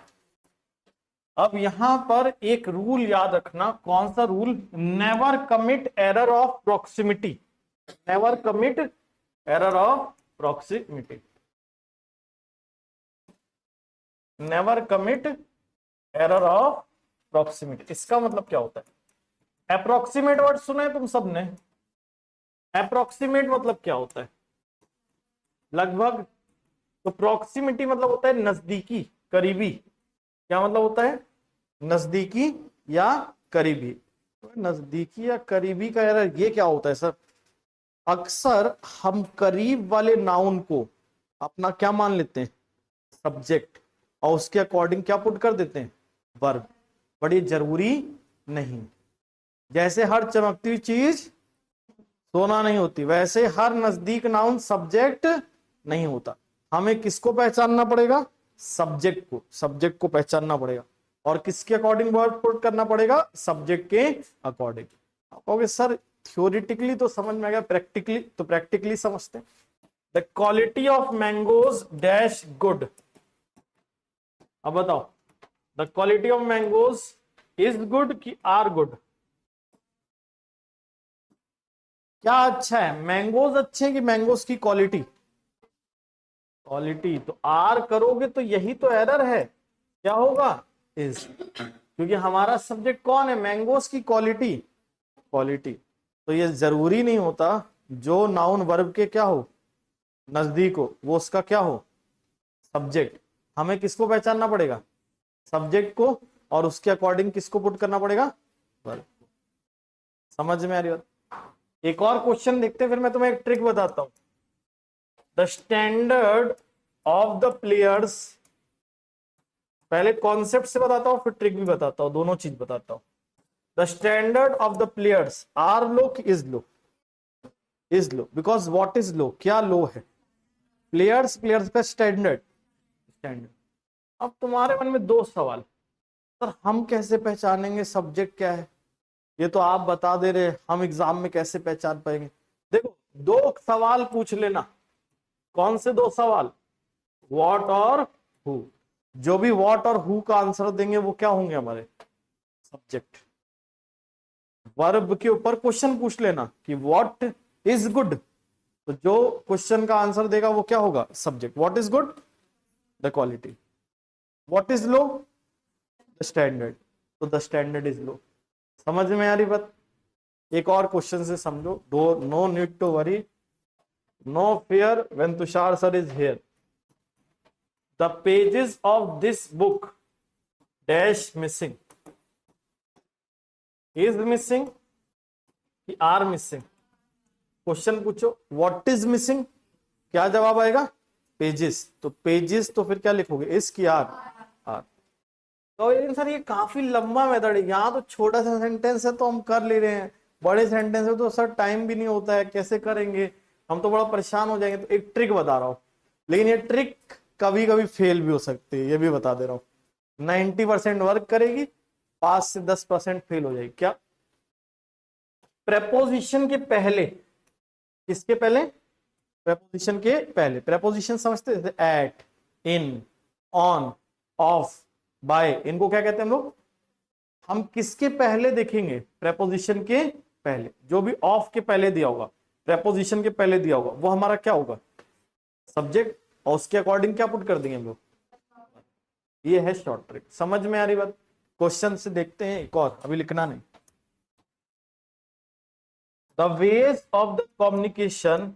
अब यहां पर एक रूल याद रखना, कौन सा rule? Never commit error of proximity. Never commit error of proximity. Never commit error of proximity, इसका मतलब क्या होता है? अप्रोक्सीमेट वर्ड सुने तुम सबने? अप्रोक्सीमेट मतलब क्या होता है? लगभग। तो प्रॉक्सिमिटी मतलब होता है नजदीकी, करीबी। क्या मतलब होता है? नजदीकी या करीबी। तो नजदीकी या करीबी का एरर ये क्या होता है सर? अक्सर हम करीब वाले नाउन को अपना क्या मान लेते हैं? सब्जेक्ट, और उसके अकॉर्डिंग क्या पुट कर देते हैं? वर्ब। बड़ी जरूरी नहीं। जैसे हर चमकती हुई चीज सोना नहीं होती, वैसे हर नजदीक नाउन सब्जेक्ट नहीं होता। हमें किसको पहचानना पड़ेगा? सब्जेक्ट को। सब्जेक्ट को पहचानना पड़ेगा, और किसके अकॉर्डिंग वर्ब पुट करना पड़ेगा? सब्जेक्ट के अकॉर्डिंग। आप कहोगे सर थ्योरेटिकली तो समझ में आ गया, प्रैक्टिकली? तो प्रैक्टिकली समझते हैं। The quality of mangoes dash good. अब बताओ, the quality of mangoes is good कि आर गुड? क्या अच्छा है? मैंगोज अच्छे हैं कि मैंगोज की क्वालिटी? क्वालिटी। तो आर करोगे तो यही तो एरर है। क्या होगा? इज। क्योंकि हमारा सब्जेक्ट कौन है? मैंगोज की क्वालिटी। क्वालिटी। तो ये जरूरी नहीं होता जो नाउन वर्ब के क्या हो, नजदीक हो, वो उसका क्या हो? सब्जेक्ट। हमें किसको पहचानना पड़ेगा? सब्जेक्ट को, और उसके अकॉर्डिंग किसको पुट करना पड़ेगा? वर्ब। समझ में आ रही बात? एक और क्वेश्चन देखते हैं, फिर मैं तुम्हें एक ट्रिक बताता हूं। The standard of the players. पहले कॉन्सेप्ट से बताता हूं, फिर ट्रिक भी बताता हूं, दोनों चीज बताता हूं। The standard of the players are low कि is low? Is low. Because what is low? क्या लो है? प्लेयर्स। प्लेयर्स का स्टैंडर्ड। स्टैंडर्ड। अब तुम्हारे मन में दो सवाल, सर हम कैसे पहचानेंगे सब्जेक्ट क्या है? ये तो आप बता दे रहे, हम एग्जाम में कैसे पहचान पाएंगे? देखो, दो सवाल पूछ लेना। कौन से दो सवाल? व्हाट और हु। जो भी व्हाट और हु का आंसर देंगे वो क्या होंगे? हमारे सब्जेक्ट। वर्ब के ऊपर क्वेश्चन पूछ लेना कि व्हाट इज गुड, तो जो क्वेश्चन का आंसर देगा वो क्या होगा? Subject. What is good? The quality. What is low? The standard. तो द स्टैंडर्ड इज लो। समझ में आ रही बात? एक और क्वेश्चन से समझो। Do no need to worry, no fear when Tushar sir is here. The pages of this book dash missing. Is missing कि आर मिसिंग? क्वेश्चन पूछो व्हाट इज मिसिंग, क्या जवाब आएगा? पेजेस। तो पेजेस तो फिर क्या लिखोगे? इस की आर? आर। तो सर ये काफी लंबा मेथड है, यहाँ तो छोटा सा सेंटेंस है तो हम कर ले रहे हैं, बड़े सेंटेंस है तो सर टाइम भी नहीं होता है, कैसे करेंगे? हम तो बड़ा परेशान हो जाएंगे। तो एक ट्रिक बता रहा हूँ, लेकिन ये ट्रिक कभी कभी फेल भी हो सकती है, ये भी बता दे रहा हूँ। 90% वर्क करेगी, 5 से 10% फेल हो जाएगी। क्या? प्रेपोजिशन के पहले। किसके पहले? प्रेपोजिशन के पहले। प्रेपोजिशन समझते हैं? At, in, on, of, by. इनको क्या कहते हैं हम लोग? हम किसके पहले देखेंगे? प्रेपोजिशन के पहले। जो भी ऑफ के पहले दिया होगा, प्रेपोजिशन के पहले दिया होगा, वो हमारा क्या होगा? सब्जेक्ट। और उसके अकॉर्डिंग क्या पुट कर देंगे हम लोग? ये है शॉर्ट ट्रिक। समझ में आ रही बात? क्वेश्चन से देखते हैं एक और, अभी लिखना नहीं। The ways of the communication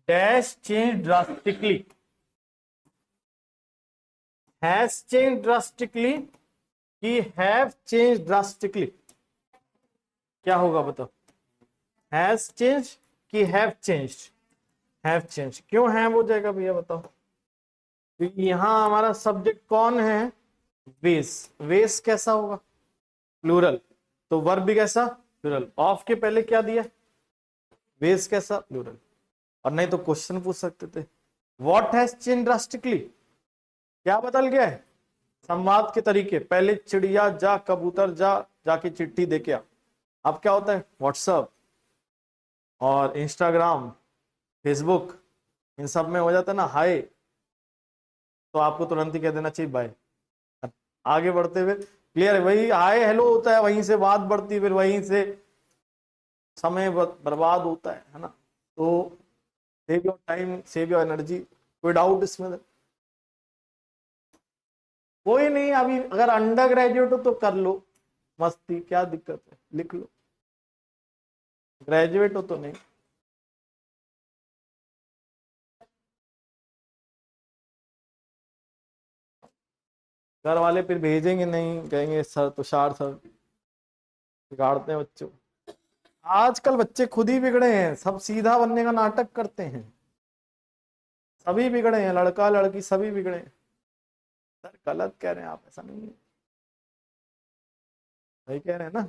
dash change drastically. Has change drastically कि हैव चेंज ड्रास्टिकली? क्या होगा बताओ? हैज चेंज कि हैव चेंज्ड? Have change. क्यों हैव हो जाएगा भैया बताओ? क्योंकि यहां हमारा सब्जेक्ट कौन है? वेज। वेज कैसा होगा? प्लूरल। तो वर्ब भी कैसा? प्लूरल। ऑफ के पहले क्या दिया? वेज कैसा? प्लूरल। और नहीं तो क्वेश्चन पूछ सकते थे, व्हाट हैज चेंज ड्रास्टिकली? क्या बदल गया है? संवाद के तरीके, पहले चिड़िया जा कबूतर जा, जाके चिट्ठी दे के आ। अब क्या होता है, व्हाट्सएप और इंस्टाग्राम, फेसबुक, इन सब में हो जाता है ना हाय, तो आपको तुरंत ही कह देना चाहिए बाय। आगे बढ़ते हुए क्लियर है, वही हाय हेलो होता है, वहीं से बात बढ़ती है, फिर वहीं से समय बर्बाद होता है ना। तो save your time, save your energy, कोई डाउट इसमें? कोई नहीं, अभी अगर अंडर ग्रेजुएट हो तो कर लो मस्ती, क्या दिक्कत है, लिख लो। ग्रेजुएट हो तो नहीं। घर वाले फिर भेजेंगे नहीं, कहेंगे सर तुषार सर बिगाड़ते हैं बच्चों। आजकल बच्चे खुद ही बिगड़े हैं, सब सीधा बनने का नाटक करते हैं, सभी बिगड़े हैं, लड़का लड़की सभी बिगड़े हैं। सर गलत कह रहे हैं आप, ऐसा नहीं है, सही कह रहे हैं ना।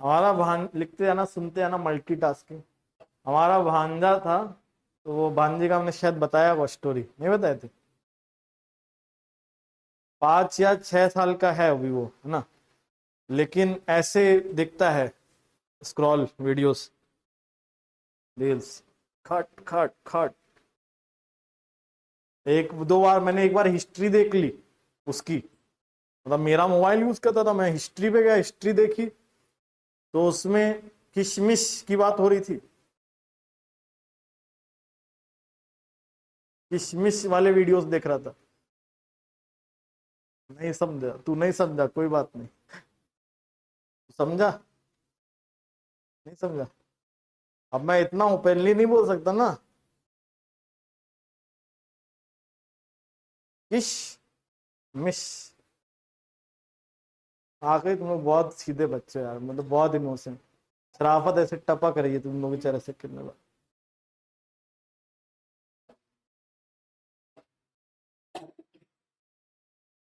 हमारा भान लिखते जाना सुनते जाना, मल्टीटास्किंग। हमारा भांजा था, तो वो भांजे का हमने शायद बताया, वो स्टोरी नहीं बताए थे। 5 या 6 साल का है अभी वो, है ना, लेकिन ऐसे दिखता है, स्क्रॉल वीडियोस रील्स, खट खट खट। एक दो बार मैंने, एक बार हिस्ट्री देख ली उसकी, मतलब मेरा मोबाइल यूज करता था, मैं हिस्ट्री पे गया, हिस्ट्री देखी तो उसमें किशमिश की बात हो रही थी। किशमिश वाले वीडियोस देख रहा था। नहीं समझा, तू नहीं समझा, कोई बात नहीं, समझा नहीं समझा। अब मैं इतना ओपनली नहीं बोल सकता ना। किश मिश। आखिर तुम लोग बहुत सीधे बच्चे यार, मतलब बहुत इमोशन, शराफत ऐसे टपक रही है तुम लोग बेचारे से करने वाला।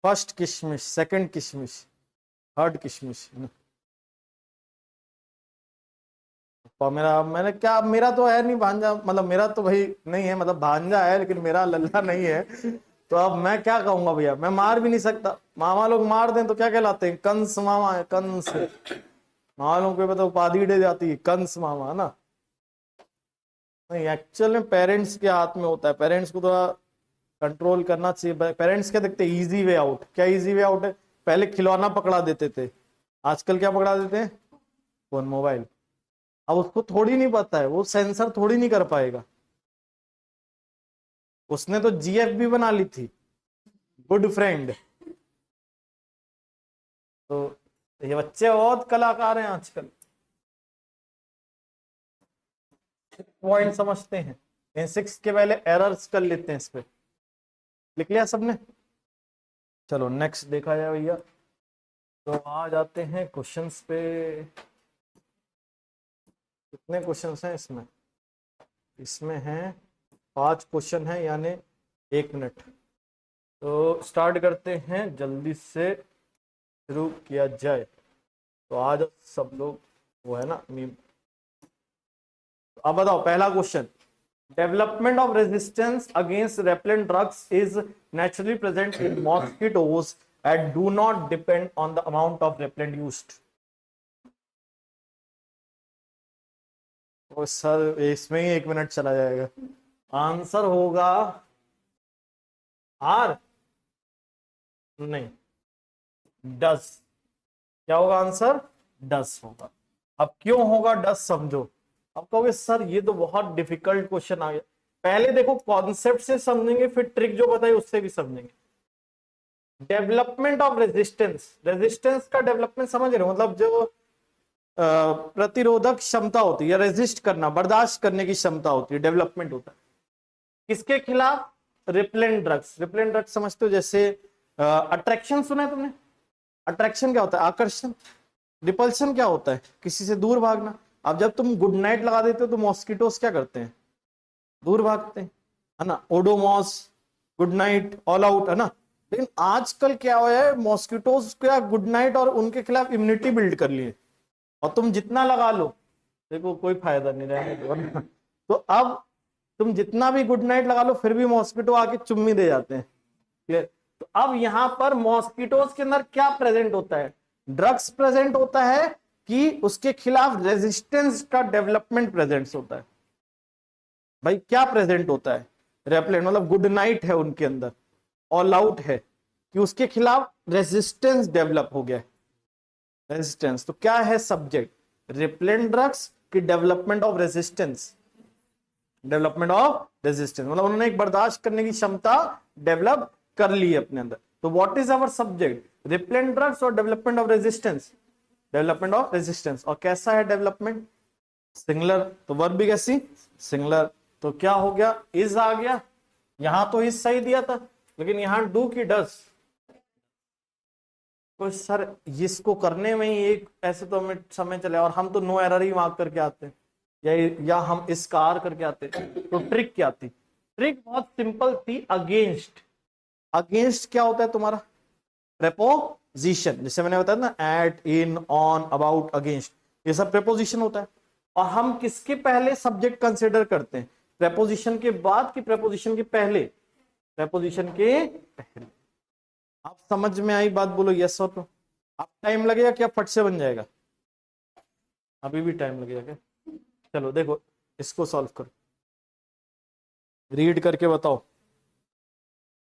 फर्स्ट किशमिश, सेकंड किशमिश, थर्ड किशमिश, है ना। और मेरा, मैंने क्या, मेरा तो है नहीं भांजा, मतलब मेरा तो भाई नहीं है, मतलब भांजा है लेकिन मेरा लल्ला नहीं है। तो अब मैं क्या कहूंगा भैया, मैं मार भी नहीं सकता, मामा लोग मार दें तो क्या कहलाते हैं, कंस मामा है, कंस। मामा लोग को मतलब उपाधि दे जाती है कंस मामा, है ना। नहीं, एक्चुअल में पेरेंट्स के हाथ में होता है, पेरेंट्स को थोड़ा कंट्रोल करना चाहिए। पेरेंट्स क्या देखते हैं, इजी वे आउट। क्या इजी वे आउट है, पहले खिलौना पकड़ा देते थे, आजकल क्या पकड़ा देते हैं, फोन, मोबाइल। अब उसको थोड़ी नहीं पता है, वो सेंसर थोड़ी नहीं कर पाएगा, उसने तो जीएफ भी बना ली थी, गुड फ्रेंड। तो ये बच्चे बहुत कलाकार हैं आजकल, पॉइंट समझते हैं, इन 6 के पहले एरर्स कर लेते हैं। इस पे लिख लिया सबने? चलो नेक्स्ट देखा जाए भैया। तो आ जाते हैं क्वेश्चंस पे। कितने क्वेश्चंस हैं इसमें? इसमें हैं 5 क्वेश्चन है, यानी 1 मिनट। तो स्टार्ट करते हैं, जल्दी से शुरू किया जाए। तो आज सब लोग, वो है ना मीम। अब बताओ पहला question, development of resistance against repellent drugs is naturally present in mosquitoes and do not depend on the amount of repellent used. Oh sir, इसमें ही 1 मिनट चला जाएगा। आंसर होगा आर, नहीं, डस। क्या होगा आंसर? डस होगा। अब क्यों होगा डस, समझो। अब कहोगे सर ये तो बहुत डिफिकल्ट क्वेश्चन आ गया। पहले देखो कॉन्सेप्ट से समझेंगे, फिर ट्रिक जो बताई उससे भी समझेंगे। डेवलपमेंट ऑफ रेजिस्टेंस, रेजिस्टेंस का डेवलपमेंट समझ रहे हो, मतलब जो प्रतिरोधक क्षमता होती है, या रेजिस्ट करना, बर्दाश्त करने की क्षमता होती है, डेवलपमेंट होता है किसके खिलाफ? Repellent drugs. रिपेलेंट ड्रग्स समझते हो, जैसे अट्रैक्शन सुना है तुमने? अट्रैक्शन क्या होता है? आकर्षण। रिपल्शन क्या होता है? किसी से दूर भागना। अब जब तुम गुड नाइट लगा देते हो तो मॉस्किटोस क्या करते हैं? दूर भागते हैं, है ना। Odomos, good night, all out, है ना। लेकिन आजकल क्या हुआ है, मॉस्किटोस क्या गुड नाइट और उनके खिलाफ इम्यूनिटी बिल्ड कर लिए, और तुम जितना लगा लो, देखो कोई फायदा नहीं, रहने दो, है ना। तो अब तुम जितना भी गुड नाइट लगा लो फिर भी मॉस्किटो आके चुम्मी दे जाते हैं। क्लियर? तो अब यहां पर मॉस्किटोज के अंदर क्या प्रेजेंट होता है? ड्रग्स प्रेजेंट होता है कि उसके खिलाफ रेजिस्टेंस का डेवलपमेंट प्रेजेंट होता है? भाई क्या प्रेजेंट होता है? रेपलेंट, मतलब गुड नाइट है उनके अंदर, ऑल आउट है कि उसके खिलाफ रेजिस्टेंस डेवलप हो गया है। रेजिस्टेंस तो क्या है सब्जेक्ट? रिपेलेंट ड्रग्स की development of resistance, development of resistance, मतलब उन्होंने एक बर्दाश्त करने की क्षमता डेवलप कर ली है अपने अंदर। तो what is our subject? Repellent drugs और development of resistance, development of resistance. और कैसा है डेवलपमेंट? सिंगुलर, तो वर्ब भी कैसी? सिंगुलर। तो क्या हो गया? इज आ गया। यहां तो इज सही दिया था, लेकिन यहां डू की डस। तो सर इसको करने में ही एक ऐसे तो हमें समय चले, और हम तो नो एरर ही मार्क करके आते हैं, या हम इस कार करके आते। तो ट्रिक क्या थी? ट्रिक बहुत सिंपल थी, अगेंस्ट। अगेंस्ट क्या होता है तुम्हारा? प्रेपोजिशन, जैसे मैंने बताया ना, at, in, on, about, against, ये सब प्रेपोजिशन होता है। और हम किसके पहले सब्जेक्ट कंसिडर करते हैं? प्रेपोजिशन के बाद कि प्रेपोजिशन के पहले? प्रेपोजिशन के पहले। आप समझ में आई बात? बोलो यस हो तो। अब टाइम लगेगा क्या फट से बन जाएगा? अभी भी टाइम लगेगा क्या? चलो देखो, इसको सॉल्व करो, रीड करके बताओ,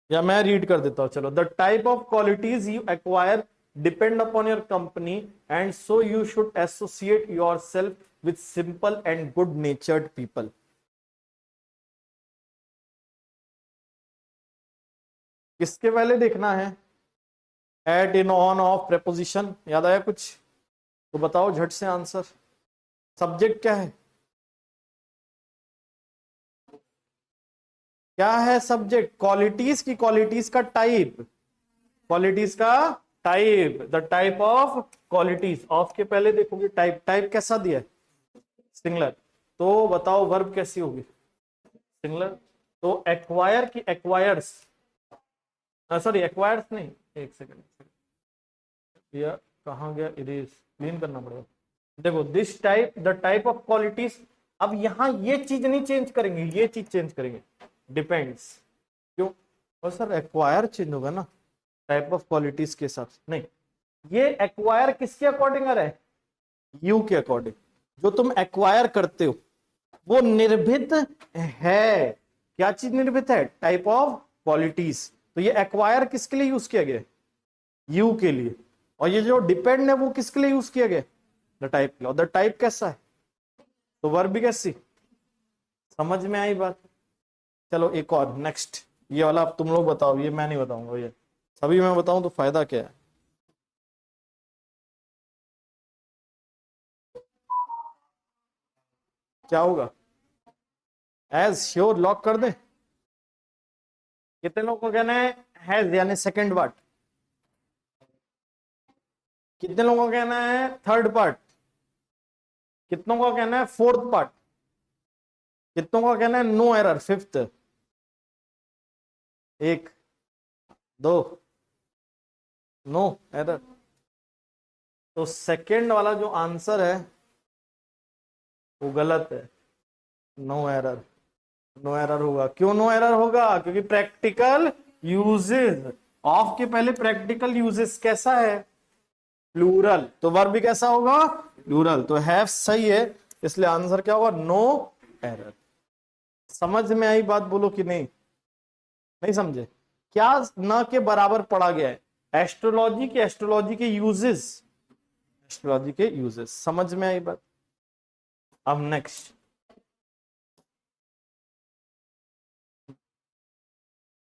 या मैं रीड कर देता हूं। चलो, the type of qualities you acquire depend upon your company and so you should associate yourself with simple and good natured people. किसके पहले देखना है? At, in, on, of, preposition. याद आया कुछ? तो बताओ झट से आंसर। सब्जेक्ट क्या है? क्या है सब्जेक्ट? क्वालिटीज की, क्वालिटीज का टाइप, क्वालिटीज का type, the type of qualities. Of के पहले देखोगे टाइप, टाइप कैसा दिया है? सिंगुलर। तो बताओ वर्ब कैसी होगी? सिंगुलर। तो एक्वायर की एक्वायर्स, सॉरी एक्वायर्स नहीं, एक सेकंड, ये कहाँ गया? इरेज, क्लीन करना पड़ेगा। देखो, this type, the type of qualities. अब यहां ये चीज नहीं चेंज करेंगे, ये चीज चेंज करेंगे, डिपेंड्स। क्यों? और सर एक्वायर चेंज होगा ना टाइप ऑफ क्वालिटीज के हिसाब से? नहीं, ये एक्वायर किसके अकॉर्डिंग आ रहा है? यू के अकॉर्डिंग। जो तुम एक्वायर करते हो वो निर्भित है। क्या चीज निर्भित है? Type of qualities. तो ये एक्वायर किसके लिए यूज किया गया? यू के लिए। और ये जो डिपेंड है वो किसके लिए यूज किया गया? द टाइप के लिए। और द टाइप कैसा है? तो वर्ब भी कैसी? समझ में आई बात? चलो एक और, नेक्स्ट। ये वाला अब तुम लोग बताओ, ये मैं नहीं बताऊंगा, ये सभी मैं बताऊं तो फायदा क्या है? क्या होगा? एज श्योर लॉक कर दे? कितने लोगों को कहना है हैज यानी सेकंड पार्ट? कितने लोगों को कहना है थर्ड पार्ट? कितनों को कहना है फोर्थ पार्ट? कितनों को कहना है नो एरर फिफ्थ? एक, दो, नो एरर। तो सेकंड वाला जो आंसर है वो गलत है, नो एरर। नो एरर होगा। क्यों नो एरर होगा? क्योंकि प्रैक्टिकल यूजेस, ऑफ के पहले प्रैक्टिकल यूजेस कैसा है? प्लूरल। तो वर्ब भी कैसा होगा? प्लूरल। तो हैव सही है, इसलिए आंसर क्या होगा? No error. समझ में आई बात? बोलो कि नहीं? नहीं समझे? क्या न के बराबर पढ़ा गया है? एस्ट्रोलॉजी के, एस्ट्रोलॉजी के यूजेस, एस्ट्रोलॉजी के यूजेस। समझ में आई बात? अब नेक्स्ट,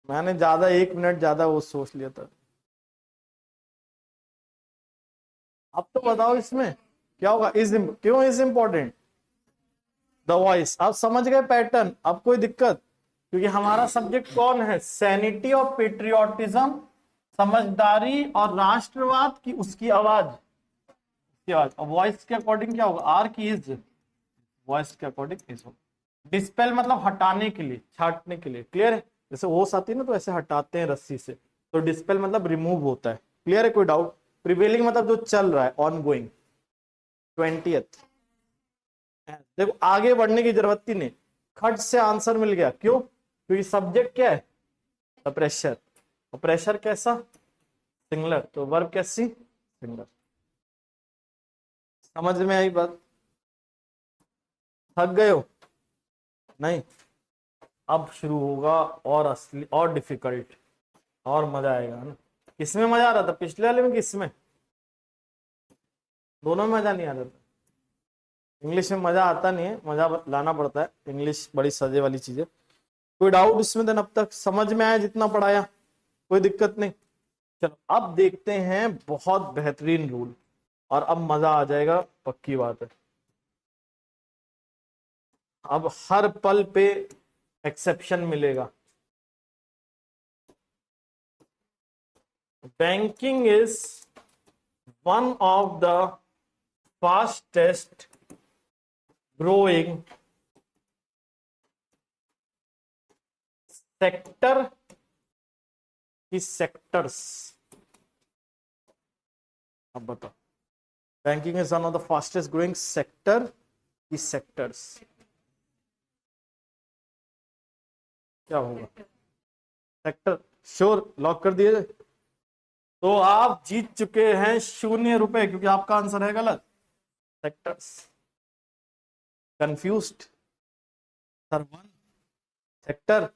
मैंने ज्यादा 1 मिनट ज्यादा वो सोच लिया था। अब तो बताओ इसमें क्या होगा? क्यों इज इंपॉर्टेंट? The voice. आप समझ गए पैटर्न? अब कोई दिक्कत? क्योंकि हमारा सब्जेक्ट कौन है? सैनिटी और पेट्रियोटिज्म, समझदारी और राष्ट्रवाद की उसकी आवाज, उसकी आवाज। और वॉइस के अकॉर्डिंग क्या होगा? आर की इज, वॉइस के अकॉर्डिंग इज होगा। डिस्पेल मतलब हटाने के लिए, छाटने के लिए। क्लियर है? जैसे ओस आती है ना तो ऐसे हटाते हैं रस्सी से, तो डिस्पेल मतलब रिमूव होता है। क्लियर है? कोई डाउट? प्रिवेलिंग मतलब जो चल रहा है, ऑन गोइंग। 20th, देखो आगे बढ़ने की जरूरत ही नहीं, खट से आंसर मिल गया। क्यों? क्योंकि सब्जेक्ट क्या है? प्रेशर। और प्रेशर कैसा? सिंगुलर, तो वर्ब कैसी? सिंगुलर। समझ में आई बात? थक गए हो? नहीं, अब शुरू होगा और असली और डिफिकल्ट और मजा आएगा ना। किसमें मजा आ रहा था? पिछले वाले में किसमें? दोनों में मजा नहीं आ रहा था। इंग्लिश में मजा आता नहीं है, मजा लाना पड़ता है। इंग्लिश बड़ी सजे वाली चीज है। कोई डाउट इसमें? देन अब तक समझ में आया जितना पढ़ाया? कोई दिक्कत नहीं। चलो अब देखते हैं बहुत बेहतरीन रूल, और अब मजा आ जाएगा, पक्की बात है। अब हर पल पे एक्सेप्शन मिलेगा। Banking is one of the fastest growing sector की सेक्टर्स। अब बताओ, banking is one of the fastest growing sector की सेक्टर्स। क्या होगा? सेक्टर। श्योर? लॉक कर दिए? तो आप जीत चुके हैं 0 रुपए, क्योंकि आपका आंसर है गलत। Sectors. Confused? Sir one sector,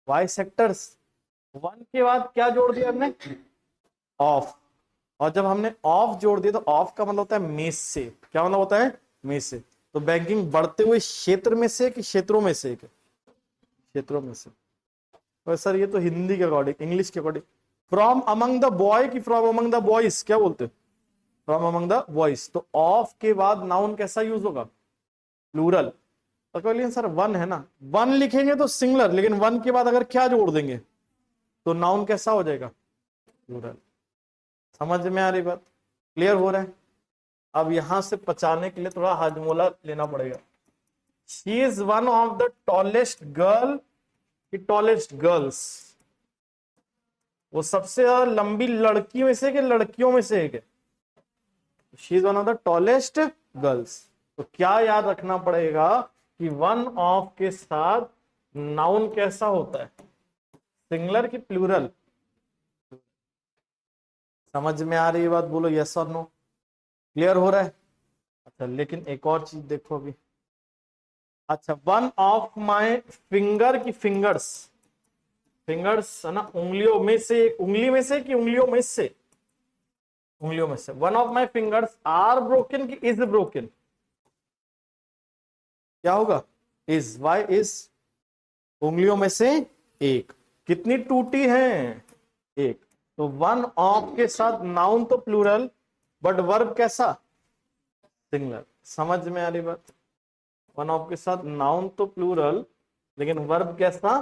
why sectors. One के बाद क्या जोड़ दिया हमने? ऑफ। और जब हमने ऑफ जोड़ दिया तो ऑफ का मतलब होता है में से। क्या मतलब होता है? में से। तो बैंकिंग बढ़ते हुए क्षेत्र में से कि क्षेत्रों में से? क्षेत्रों में से। तो सर ये तो हिंदी के अकॉर्डिंग, इंग्लिश के according. From among the boy की फ्रॉम अमंग द बॉयज, क्या बोलते हैं? From among the boys. तो ऑफ के बाद नाउन कैसा यूज होगा? प्लूरल। तो बोलिए सर वन है ना, वन लिखेंगे तो सिंगुलर, लेकिन वन के बाद अगर क्या जोड़ देंगे तो नाउन कैसा हो जाएगा? प्लूरल। समझ में आ रही बात? क्लियर हो रहा है? अब यहां से पचाने के लिए थोड़ा हाजमोला लेना पड़ेगा। She is one of the tallest girl की टॉलेस्ट गर्ल्स। वो सबसे ज्यादा लंबी लड़की में से कि लड़कियों में से एक है? She is one of the tallest girls. तो क्या याद रखना पड़ेगा कि वन ऑफ के साथ नाउन कैसा होता है? सिंगुलर की प्लूरल? समझ में आ रही है बात? बोलो यस और नो। क्लियर हो रहा है? अच्छा, लेकिन एक और चीज देखो अभी। अच्छा, वन ऑफ माई फिंगर की फिंगर्स। फिंगर्स है ना, उंगलियों में से। उंगली में से कि उंगलियों में से? उंगलियों में से। One of my fingers are broken की इज ब्रोकन? क्या होगा? इज। Why is? उंगलियों में से एक। कितनी टूटी है? एक। तो वन ऑफ के साथ नाउन तो प्लूरल, बट वर्ब कैसा? सिंगुलर। समझ में आ रही बात? वन ऑफ के साथ नाउन तो प्लूरल, लेकिन वर्ब कैसा?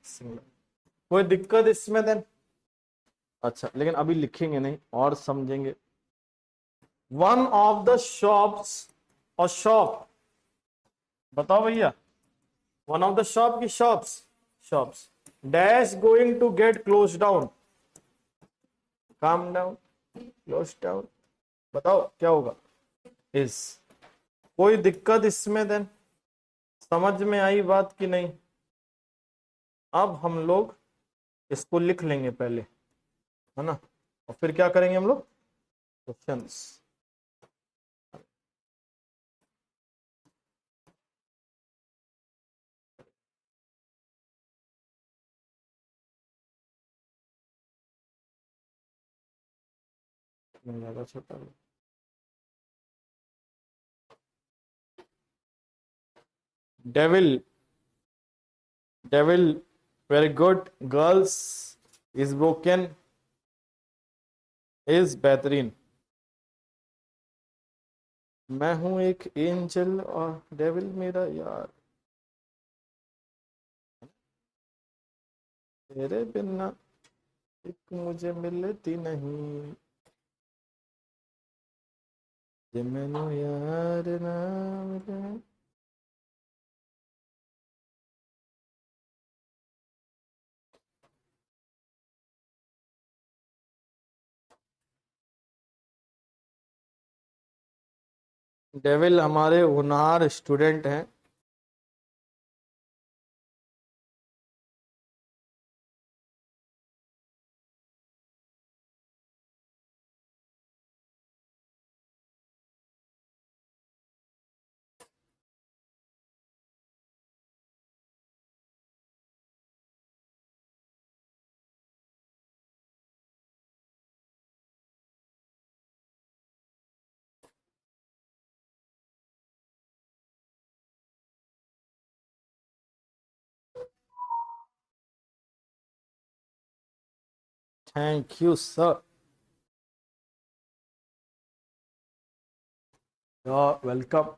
सिंगुलर। कोई दिक्कत इसमें देन? अच्छा, लेकिन अभी लिखेंगे नहीं और समझेंगे। वन ऑफ द शॉप्स, और शॉप बताओ भैया। वन ऑफ द शॉप की shops. Shops dash going to get close down. Calm down, close down. बताओ क्या होगा? इज। कोई दिक्कत इसमें देन? समझ में आई बात कि नहीं? अब हम लोग इसको लिख लेंगे पहले, है ना, और फिर क्या करेंगे हम लोग? क्वेश्चंस। ज्यादा छोटा। Devil. Devil, very good. Girls is broken, is बेहतरीन। मैं हूं एक एंजल और डेविल मेरा यार, तेरे बिना एक मुझे मिलती नहीं, जे मैनू यार ना मिले। डेविल हमारे होनहार स्टूडेंट हैं, thank you sir, welcome.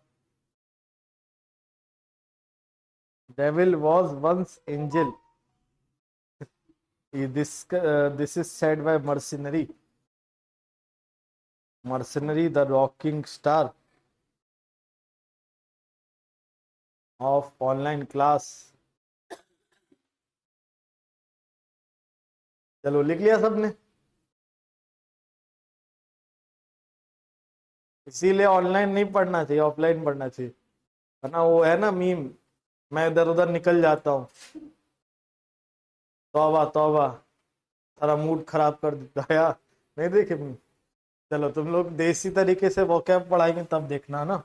Devil was once angel, this is said by mercenary the rocking star of online class। चलो लिख लिया सबने, इसीलिए ऑनलाइन नहीं पढ़ना चाहिए, ऑफलाइन पढ़ना चाहिए, वरना वो है ना मीम, मैं इधर उधर निकल जाता हूँ, तौबा तौबा, सारा मूड खराब कर देता है यार, नहीं देखे मीम। चलो तुम लोग देसी तरीके से वोकैब पढ़ाएंगे तब देखना ना।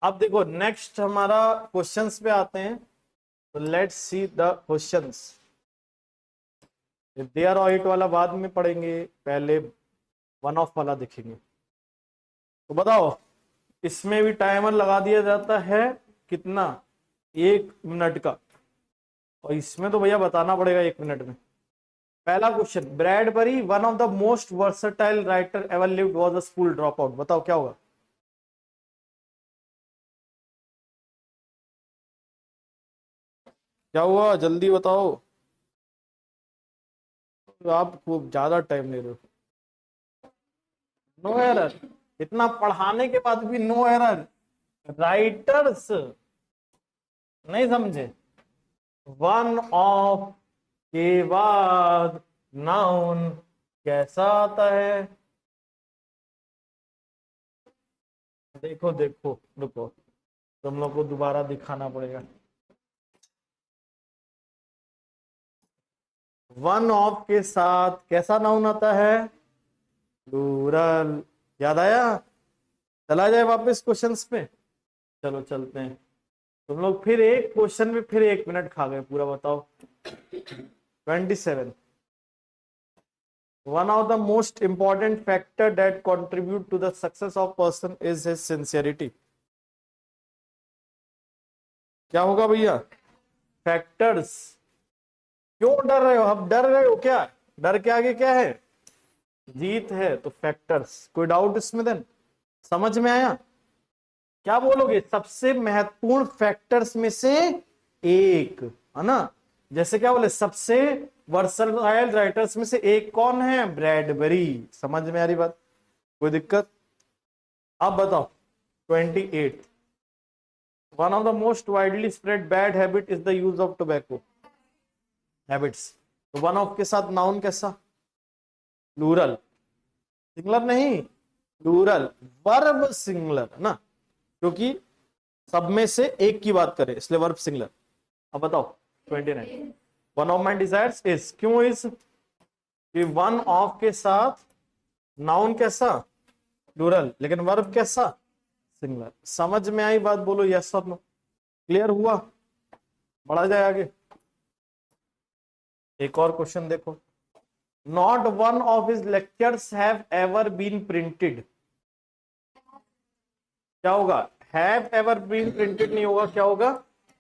अब देखो नेक्स्ट हमारा क्वेश्चंस पे आते हैं, तो let's see the questions. There और इट वाला बाद में पढ़ेंगे, पहले वन ऑफ वाला देखेंगे। तो बताओ, इसमें भी टाइमर लगा दिया जाता है कितना, 1 मिनट का, और इसमें तो भैया बताना पड़ेगा 1 मिनट में। पहला question, Bradbury one of the most versatile writer ever lived was a school drop out. बताओ क्या होगा। क्या हुआ जल्दी बताओ, आप खूब ज्यादा टाइम ले रहे हो। नो एरर, इतना पढ़ाने के बाद भी नो एरर। राइटर्स नहीं समझे, वन ऑफ के बाद नाउन कैसा आता है। देखो देखो रुको, तुम लोग को दोबारा दिखाना पड़ेगा। वन ऑफ के साथ कैसा नाउन आता है, प्लूरल। याद आया, चला जाए वापस क्वेश्चंस पे। चलो चलते हैं। तुम लोग फिर एक क्वेश्चन में फिर 1 मिनट खा गए पूरा। बताओ 27, one of the most important factor that contribute to the success of person is his sincerity। क्या होगा भैया, फैक्टर्स। क्यों डर रहे हो, अब डर रहे हो क्या, डर के आगे क्या है, जीत है, तो फैक्टर्स। कोई डाउट इसमें देन, समझ में आया। क्या बोलोगे, सबसे महत्वपूर्ण फैक्टर्स में से एक, है ना। जैसे क्या बोले, सबसे वर्सटाइल राइटर्स में से एक कौन है, ब्रैडबरी। समझ में आ रही बात, कोई दिक्कत। अब बताओ 28, one of the most widely spread bad habit is the use of tobacco. Habits, तो वन ऑफ के साथ नाउन कैसा, प्लूरल, सिंगुलर नहीं, प्लूरल, वर्ब सिंगुलर ना, क्योंकि सब में से एक की बात करें इसलिए वर्ब सिंगुलर। अब बताओ 29, one of my desires is, क्यों इज, कि वन ऑफ के साथ नाउन कैसा, प्लूरल, लेकिन वर्ब कैसा, सिंगुलर। समझ में आई बात, बोलो यस और नो। क्लियर हुआ, बढ़ा जाए आगे। एक और क्वेश्चन देखो, not one of his lectures have ever been printed. क्या होगा, हैव एवर बीन प्रिंटेड नहीं होगा, क्या होगा,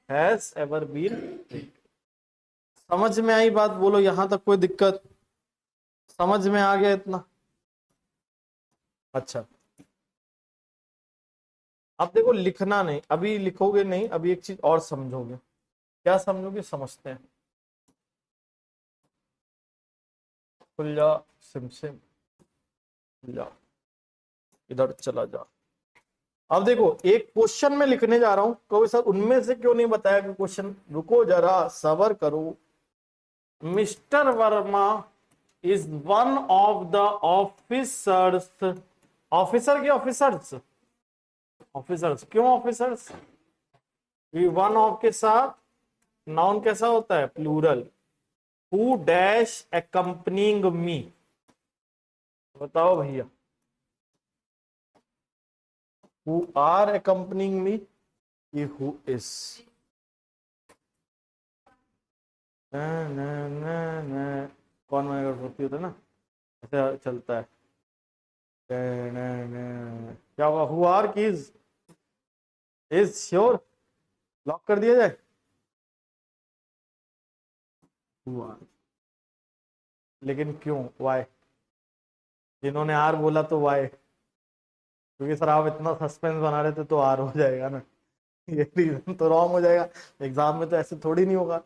हैज एवर बीन प्रिंटेड। समझ में आई बात, बोलो यहां तक कोई दिक्कत, समझ में आ गया इतना। अच्छा, अब देखो लिखना नहीं, अभी लिखोगे नहीं, अभी एक चीज और समझोगे। क्या समझोगे, समझते हैं। खुल जा सिम सिम, खुल जा, इधर चला जा। अब देखो एक क्वेश्चन में लिखने जा रहा हूं, कभी सर उनमें से क्यों नहीं बताया कि क्वेश्चन, रुको जरा सबर करो। Mister Verma is one of the officers, officer के ऑफिसर्स, ऑफिसर्स क्यों ऑफिसर्स, वन ऑफ के साथ नाउन कैसा होता है, प्लूरल। हु डैश accompanying मी, बताओ भैया, हु आर accompanying मी, कि हु इज। कौन मैं होती होता है ना, ऐसा चलता है। क्या हुआ, हु आर की इज श्योर, लॉक कर दिया जाए, हु आर। लेकिन क्यों, वाई? जिन्होंने आर बोला तो वाई? क्योंकि सर आप इतना सस्पेंस बना रहे थे तो आर हो जाएगा ना। ये रीजन तो रॉन्ग हो जाएगा, एग्जाम में तो ऐसे थोड़ी नहीं होगा।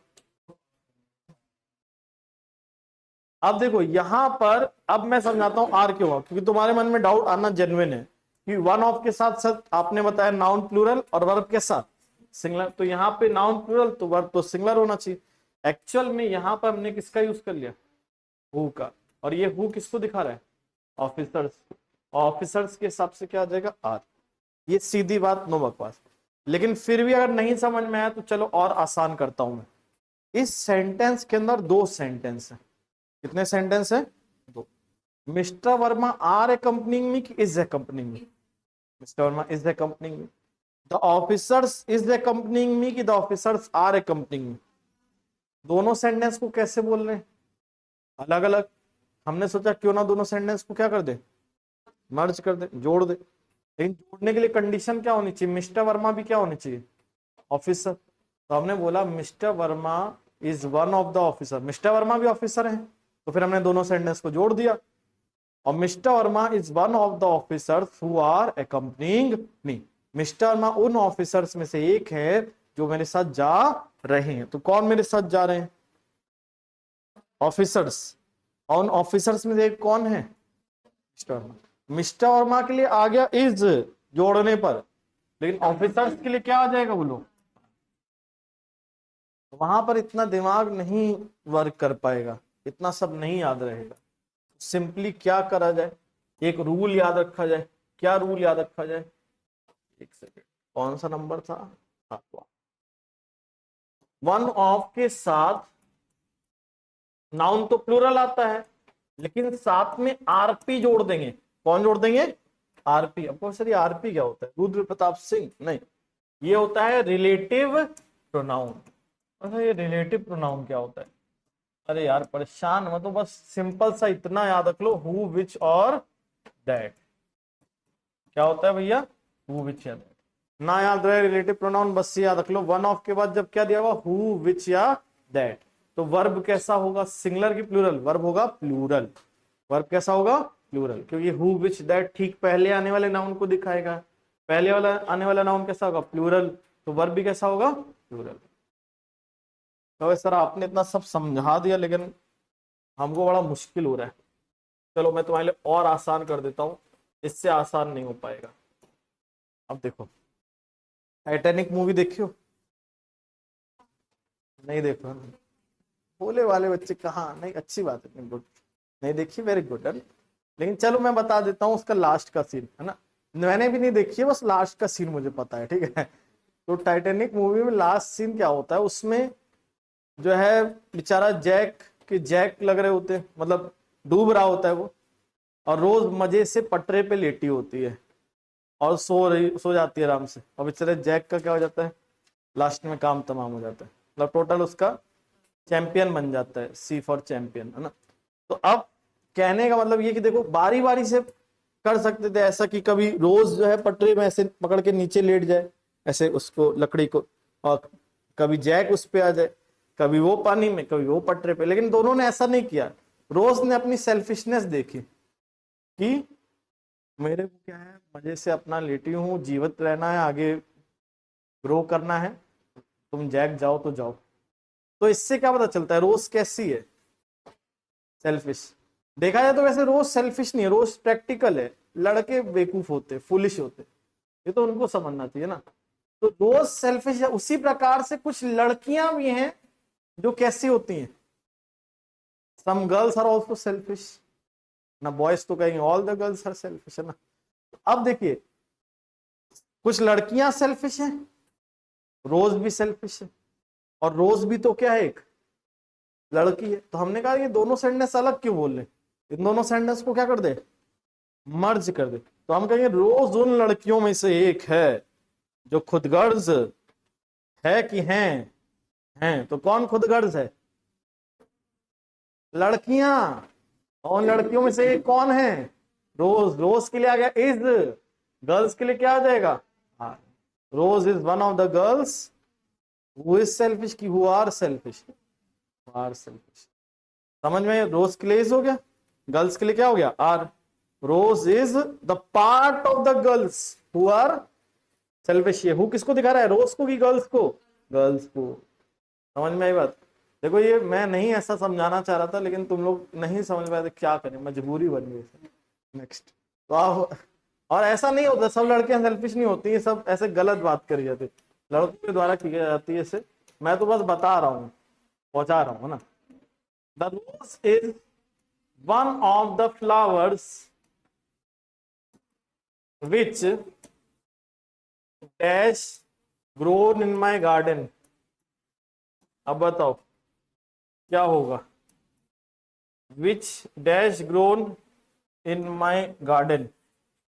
अब देखो यहां पर, अब मैं समझाता हूं आर क्यों हुआ, क्योंकि तुम्हारे मन में डाउट आना जेन्युइन है कि वन ऑफ के साथ साथ आपने बताया नाउन प्लूरल और वर्ब के साथ सिंगुलर, तो यहाँ पे नाउन प्लूरल तो वर्ब तो सिंगुलर होना चाहिए। एक्चुअल में यहाँ पर हमने किसका यूज कर लिया, हु का, और ये हु किसको दिखा रहा है, ऑफिसर्स। ऑफिसर्स के हिसाब से क्या आ जाएगा, आर। ये सीधी बात, नो बकवास। लेकिन फिर भी अगर नहीं समझ में आया तो चलो और आसान करता हूं मैं। इस सेंटेंस के अंदर दो सेंटेंस है। कितने सेंटेंस है, दो। Mister Verma are accompanying me, is accompanying me? Mister Verma is accompanying me. The officers is accompanying me कि the officers are accompanying me? दोनों सेंटेंस को कैसे बोल रहे हैं, अलग अलग। हमने सोचा क्यों ना दोनों सेंटेंस को क्या कर दे, मर्ज कर दे, जोड़ दे। लेकिन जोड़ने के लिए कंडीशन क्या होनी चाहिए, मिस्टर वर्मा भी क्या होनी चाहिए, ऑफिसर। तो हमने बोला mister Verma is one of the officer, mister Verma भी ऑफिसर है, तो फिर हमने दोनों सेंटेंस को जोड़ दिया। और mister Verma is one of the officers who are accompanying me. Mister Verma उन ऑफिसर्स में से एक है जो मेरे साथ जा रहे हैं। तो कौन मेरे साथ जा रहे हैं, ऑफिसर्स। और उन ऑफिसर्स में से एक कौन है, मिस्टर वर्मा। मिस्टर वर्मा के लिए आ गया इज जोड़ने पर, लेकिन ऑफिसर्स के लिए क्या आ जाएगा, बोलो। वहां पर इतना दिमाग नहीं वर्क कर पाएगा, इतना सब नहीं याद रहेगा। सिंपली क्या करा जाए, एक रूल याद रखा जाए। क्या रूल याद रखा जाए, एक सेकेंड, कौन सा नंबर था, वन ऑफ के साथ नाउन तो प्लूरल आता है, लेकिन साथ में आरपी जोड़ देंगे। कौन जोड़ देंगे, आरपी। अब सर ये आरपी क्या होता है, रुद्र प्रताप सिंह? नहीं, ये होता है रिलेटिव प्रोनाउन। अच्छा ये रिलेटिव प्रोनाउन क्या होता है, अरे यार परेशान मत हो, बस सिंपल सा इतना याद रख लो, हु विच और दैट। क्या होता है भैया, हु विच या दैट। ना याद रहे रिलेटिव प्रोनाउन, बस याद रख लो वन ऑफ के बाद जब क्या दिया हुआ, हु विच या दैट, तो वर्ब कैसा होगा, सिंगुलर की प्लूरल, वर्ब होगा प्लूरल। वर्ब कैसा होगा, प्लूरल, क्योंकि हु विच दैट ठीक पहले आने वाले नाउन को दिखाएगा। पहले वाला आने वाला नाउन कैसा होगा, प्लूरल, तो वर्ब भी कैसा होगा, प्लूरल। तो सर आपने इतना सब समझा दिया, लेकिन हमको बड़ा मुश्किल हो रहा है। चलो मैं तुम्हारे लिए और आसान कर देता हूं, इससे आसान नहीं हो पाएगा। अब देखो, टाइटैनिक मूवी देखियो, नहीं देखो, भोले वाले बच्चे कहाँ, नहीं अच्छी बात है, गुड, नहीं देखी, वेरी गुड। लेकिन चलो मैं बता देता हूँ उसका लास्ट का सीन, है ना। मैंने भी नहीं देखी है, बस लास्ट का सीन मुझे पता है, ठीक है। तो टाइटैनिक मूवी में लास्ट सीन क्या होता है, उसमें जो है बेचारा जैक लग रहे होते हैं, मतलब डूब रहा होता है वो, और रोज मजे से पटरे पे लेटी होती है और सो जाती है आराम से, और बेचारे जैक का क्या हो जाता है, लास्ट में काम तमाम हो जाता है, मतलब टोटल उसका चैंपियन बन जाता है, सी फॉर चैंपियन, है ना। तो अब कहने का मतलब ये कि देखो बारी बारी से कर सकते थे ऐसा कि कभी रोज जो है पटरी में ऐसे पकड़ के नीचे लेट जाए, ऐसे उसको लकड़ी को, और कभी जैक उस पे आ जाए, कभी वो पानी में, कभी वो पटरे पे। लेकिन दोनों ने ऐसा नहीं किया, रोज ने अपनी सेल्फिशनेस देखी कि मेरे को क्या है, मजे से अपना लेटी हूँ, जीवित रहना है, आगे ग्रो करना है, तुम जैक जाओ तो जाओ। तो इससे क्या पता चलता है रोज कैसी है, सेल्फिश। देखा जाए तो वैसे रोज सेल्फिश नहीं है, रोज प्रैक्टिकल है। लड़के बेवकूफ होते, फुलिश होते, ये तो उनको समझना चाहिए ना। तो रोज सेल्फिश है, उसी प्रकार से कुछ लड़कियां भी हैं जो कैसी होती हैं, some girls are also selfish ना, बॉयज तो कहेंगे all the girls are selfish, है ना। अब देखिए कुछ लड़कियां सेल्फिश हैं, रोज भी सेल्फिश है, और रोज भी तो क्या है, एक लड़की है। तो हमने कहा ये दोनों सेंटेंस अलग क्यों बोल रहे, इन दोनों सेंटेंस को क्या कर दे, मर्ज कर दे। तो हम कहेंगे रोज उन लड़कियों में से एक है जो खुदगर्ज है कि हैं। तो कौन खुदगर्ज है, लड़कियां। और लड़कियों में से एक कौन है, रोज। रोज के लिए आ गया इज, गर्ल्स के लिए क्या आ जाएगा, Rose is one of the girls who is selfish की who are selfish, are selfish. समझ में? रोज के लिए इज हो गया, गर्ल्स के लिए क्या हो गया? Are. Rose is the part of the girls who are selfish. Who किसको दिखा रहा है? रोज को कि गर्ल्स को? गर्ल्स को। समझ में आई बात? देखो ये मैं नहीं ऐसा समझाना चाह रहा था, लेकिन तुम लोग नहीं समझ पाए तो क्या करें, मजबूरी बन गई। नेक्स्ट। तो आप, और ऐसा नहीं होता, सब लड़कियां सेल्फिश नहीं होती, ये सब ऐसे गलत बात करी जाती, लड़कों के द्वारा की जाती है ऐसे। मैं तो बस बता रहा हूँ, पहुंचा रहा हूँ ना। The rose is one of the flowers which dash grown in my garden. अब बताओ क्या होगा? Which dash grown in my garden,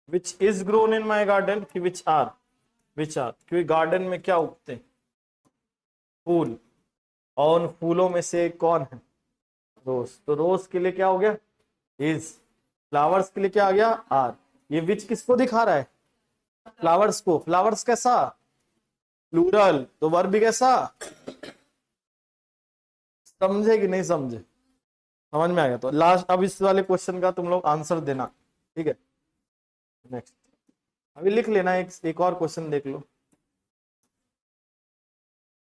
which is grown in my garden कि विच आर? विच आर, क्योंकि गार्डन में क्या उगते हैं? फूल। और उन फूलों में से कौन है? रोज। तो रोज के लिए क्या हो गया? इज। फ्लावर्स के लिए क्या आ गया? आर। ये विच किसको दिखा रहा है? फ्लावर्स को। फ्लावर्स कैसा? प्लूरल। तो वर्ब भी कैसा? समझे कि नहीं समझे? समझ में आ गया? तो लास्ट, अब इस वाले क्वेश्चन का तुम लोग आंसर देना, ठीक है? नेक्स्ट। अभी लिख लेना, एक और क्वेश्चन देख लो।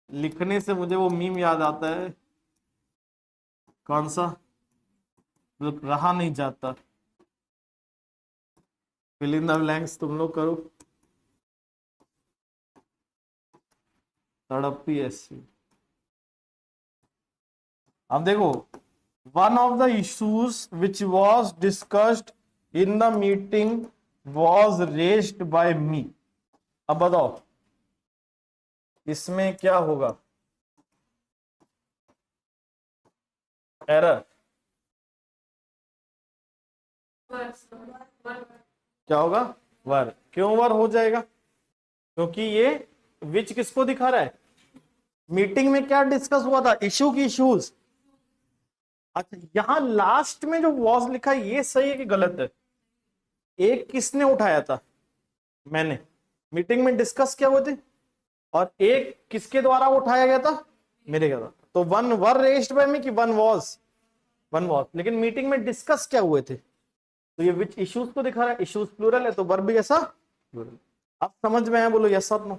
लिखने से मुझे वो मीम याद आता है, कौन सा? रहा नहीं जाता। फिल इन द ब्लैंक्स तुम लोग करो। तड़पी ऐसी। अब देखो, one of the issues which was discussed in the meeting was raised by me. अब बताओ इसमें क्या होगा? एरर। क्या होगा? वर। क्यों वर हो जाएगा? क्योंकि ये विच किसको दिखा रहा है? मीटिंग में क्या डिस्कस हुआ था? इशू की इश्यूज। अच्छा, यहां लास्ट में जो वॉज लिखा है ये सही है कि गलत है? एक किसने उठाया था? मैंने। मीटिंग में डिस्कस क्या हुए थे? और एक किसके द्वारा उठाया गया था? मेरे द्वारा। तो वन वर रेज्ड बाय मी कि वन वॉज? One was. लेकिन मीटिंग में डिस्कस क्या हुए थे? तो ये विच इश्यूज को दिखा रहा है, इश्यूज प्लूरल है, तो वर्ब भी ऐसा प्लूरल। अब समझ में आया? बोलो यस और नो।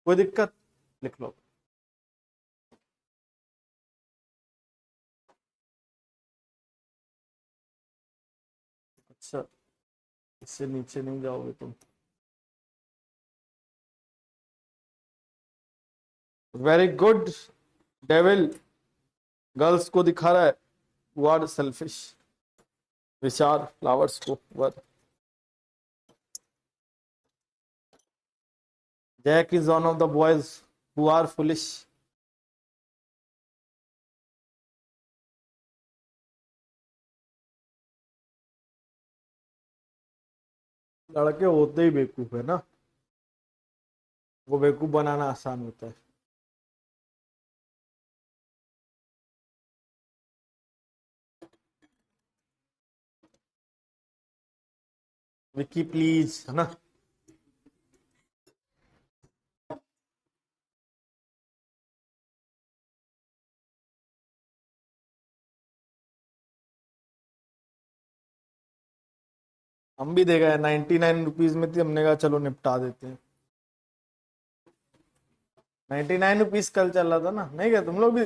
कोई दिक्कत? लिख लो। अच्छा, इससे नीचे नहीं जाओगे तुम। Very good. डेविल गर्ल्स को दिखा रहा है वर्ड सेल्फिश, विचार फ्लावर्स को word. Jack is one of the boys who are foolish. लड़के होते ही बेवकूफ है ना, वो बेवकूफ बनाना आसान होता है। विकी प्लीज, है ना? हम भी देखा है, 99 रुपीज में थी, हमने कहा चलो निपटा देते हैं। 99 रुपीज कल चल रहा था ना, नहीं क्या तुम लोग भी?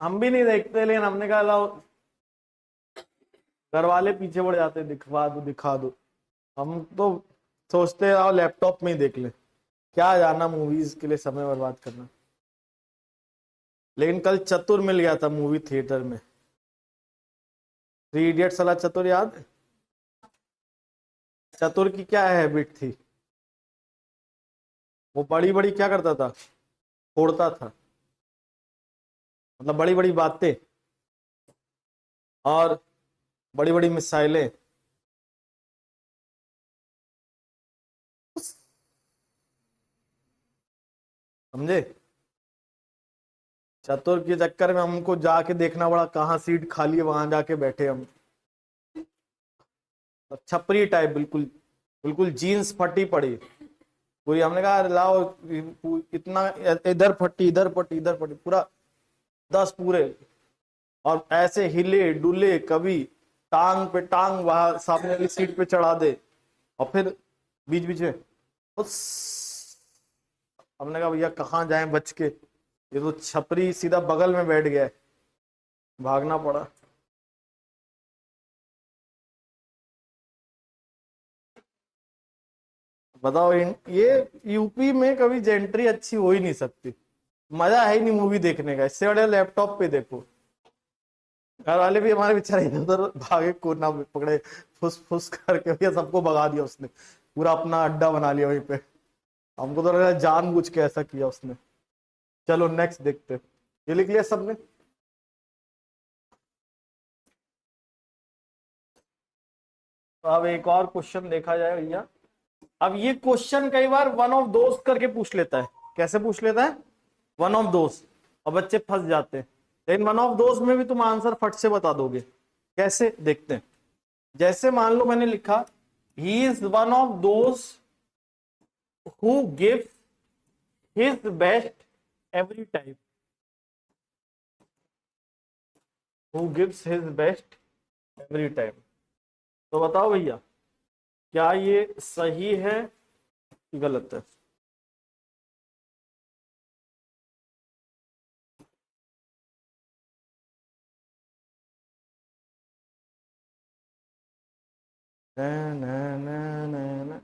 हम भी नहीं देखते, लेकिन हमने कहा लाओ, घर वाले पीछे पड़ जाते, दिखवा दो दिखा दो। हम तो सोचते आओ लैपटॉप में ही देख ले, क्या जाना मूवीज के लिए समय बर्बाद करना। लेकिन कल चतुर मिल गया था मूवी थिएटर में, 3 इडियट्स वाला चतुर, याद है? चतुर की क्या हैबिट थी? वो बड़ी बड़ी क्या करता था? फोड़ता था, मतलब बड़ी बड़ी बातें और बड़ी बड़ी मिसाइलें। समझे? चतुर के चक्कर में हमको जाके देखना पड़ा कहाँ सीट खाली है, वहां जाके बैठे हम, छपरी टाइप बिल्कुल। बिल्कुल जीन्स फटी पड़ी पूरी। हमने कहा अरे लाओ, इतना इधर फटी इधर फटी इधर फटी, पूरा 10 पूरे। और ऐसे हिले डुले, कभी टांग पे टांग वहां सामने वाली सीट पे चढ़ा दे, और फिर बीच बीच में हमने कहा भैया कहाँ जाएं बच के, ये तो छपरी सीधा बगल में बैठ गया है, भागना पड़ा। बताओ ये यूपी में कभी जेंट्री अच्छी हो ही नहीं सकती, मजा है ही नहीं मूवी देखने का, इससे बड़े लैपटॉप पे देखो। घर वाले भी हमारे बेचारे इधर उधर भागे, कोना पकड़े, फुस फुस करके भैया सबको भगा दिया उसने, पूरा अपना अड्डा बना लिया वहीं पे। हमको तो लगा जानबूझ के ऐसा किया उसने। चलो नेक्स्ट देखते, ये लिख लिया सबने। तो अब एक और क्वेश्चन देखा जाए भैया। अब ये क्वेश्चन कई बार वन ऑफ दोस्त करके पूछ लेता है। कैसे पूछ लेता है? वन ऑफ दोस्त, और बच्चे फंस जाते हैं। लेकिन वन ऑफ दोस्त में भी तुम आंसर फट से बता दोगे। कैसे देखते हैं। जैसे मान लो मैंने लिखा he is one of those who give his best every time, who gives his best every time. तो बताओ भैया क्या ये सही है कि गलत है? न, न, न, न।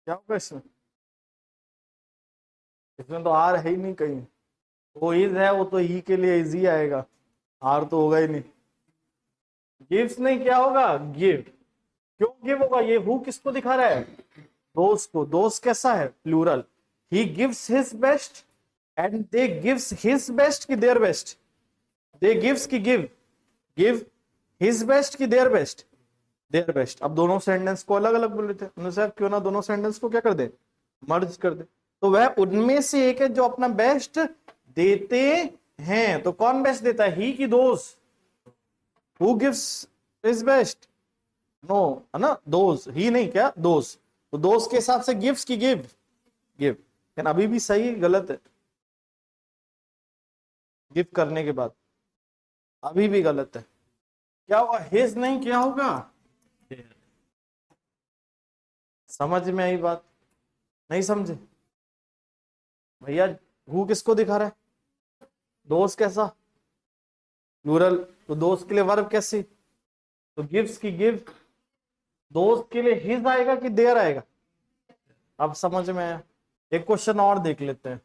क्या होगा इसमें? इसमें तो आर है ही नहीं कहीं। वो इज है, वो तो ही के लिए इजी आएगा, आर तो होगा ही नहीं। गिव्स नहीं, क्या होगा? गिव। क्यों गिव होगा? ये हु किसको दिखा रहा है? दोस्त को। दोस्त कैसा है? Plural. He gives his best and they gives his best की देयर बेस्ट? दे गिव्स की गिव? गिव हिज बेस्ट की देयर बेस्ट? Their best. अब दोनों सेंटेंस को अलग अलग बोल रहे थे उन्होंने, साहब क्यों ना दोनों सेंटेंस को क्या कर दे, मर्ज कर दे। तो वह उनमें से एक है जो अपना बेस्ट देते हैं। तो कौन बेस्ट देता है? ही की दोस्त? Who gives his best? No, है ना, दोस्त। ही नहीं, क्या दोस्त? तो दोस्त के हिसाब से गिव्स की गिव? गिव। लेकिन अभी भी सही गलत है? गिव करने के बाद अभी भी गलत है। क्या होगा? हिज नहीं, क्या होगा? समझ में आई बात? नहीं समझे भैया? हु किसको दिखा रहा है? दोस्त कैसा? प्लूरल। तो दोस्त के लिए वर्ब कैसी? तो गिव्स की गिव। दोस्त के लिए हिज आएगा कि देयर आएगा? अब समझ में आया। एक क्वेश्चन और देख लेते हैं,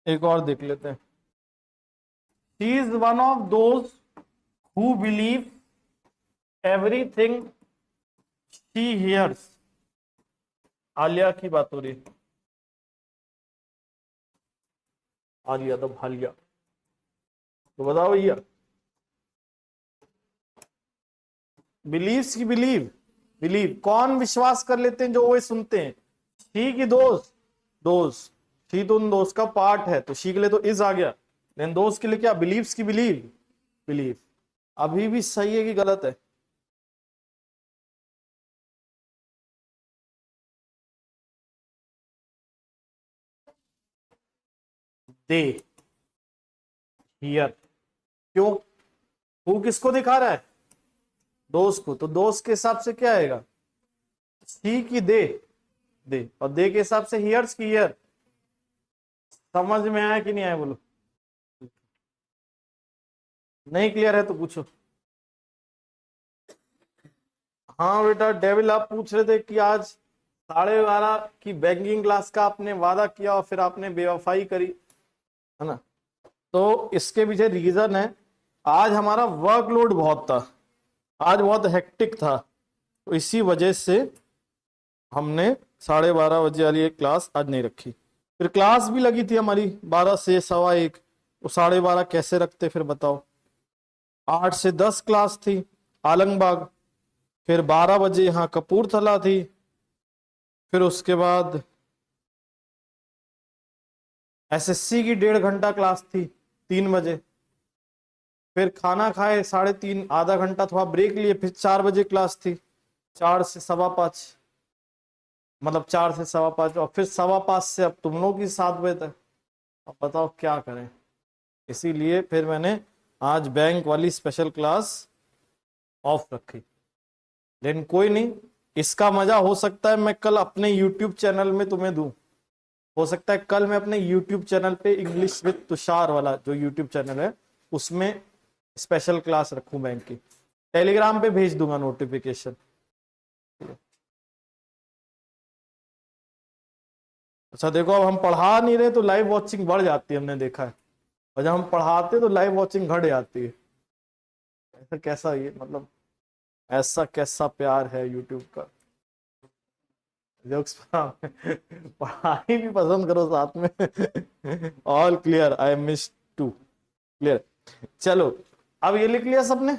एक और देख लेते हैं। She is one of those who believe everything she hears। Alia की बात हो रही है। आलिया तो भालिया। तो बताओ भैया, बिलीव्स की बिलीव? बिलीव कौन विश्वास कर लेते हैं? जो वो सुनते हैं। शी की दोस्त? दोस्त। शी तो उन दोस्त का पार्ट है, तो शी के लिए तो इज आ गया। लेकिन दोस्त के लिए क्या? बिलीव्स की बिलीव? बिलीव। अभी भी सही है कि गलत है? They hear. क्यों? हु किसको दिखा रहा है? दोस्त को। तो दोस्त के हिसाब से क्या आएगा? सी की दे? दे। और दे के हिसाब से हियर्स की ईयर। समझ में आया कि नहीं आया? बोलो। नहीं क्लियर है तो पूछो। हाँ बेटा डेविल, आप पूछ रहे थे कि आज 12:30 की बैंकिंग क्लास का आपने वादा किया और फिर आपने बेवफाई करी, है ना? तो इसके पीछे रीजन है, आज हमारा वर्कलोड बहुत था, आज बहुत हेक्टिक था, तो इसी वजह से हमने 12:30 बजे वाली एक क्लास आज नहीं रखी। फिर क्लास भी लगी थी हमारी 12 से 1:15, तो 12:30 कैसे रखते फिर बताओ? 8 से 10 क्लास थी आलमबाग, फिर 12 बजे यहाँ कपूरथला थी, फिर उसके बाद एसएससी की 1.5 घंटा क्लास थी 3 बजे, फिर खाना खाए 3:30, आधा घंटा थोड़ा ब्रेक लिए, फिर 4 बजे क्लास थी, 4 से 5:15। मतलब 4 से 5:15 और फिर 5:15 से अब तुम लोग की 7 बजे तक। अब बताओ क्या करें। इसीलिए फिर मैंने आज बैंक वाली स्पेशल क्लास ऑफ रखी। लेकिन कोई नहीं, इसका मजा हो सकता है मैं कल अपने यूट्यूब चैनल में तुम्हें दूं। हो सकता है कल मैं अपने यूट्यूब चैनल पे इंग्लिश विद तुषार वाला जो यूट्यूब चैनल है उसमें स्पेशल क्लास रखूं बैंक की। टेलीग्राम पे भेज दूंगा नोटिफिकेशन। अच्छा देखो, अब हम पढ़ा नहीं रहे तो लाइव वॉचिंग बढ़ जाती है, हमने देखा है। और जब हम पढ़ाते तो लाइव वॉचिंग घट जाती है। ऐसा कैसा ये मतलब, ऐसा कैसा प्यार है यूट्यूब का। जोक्स पढ़ाई भी पसंद करो साथ में। All clear, I miss to clear. चलो, अब ये लिख लिया सबने।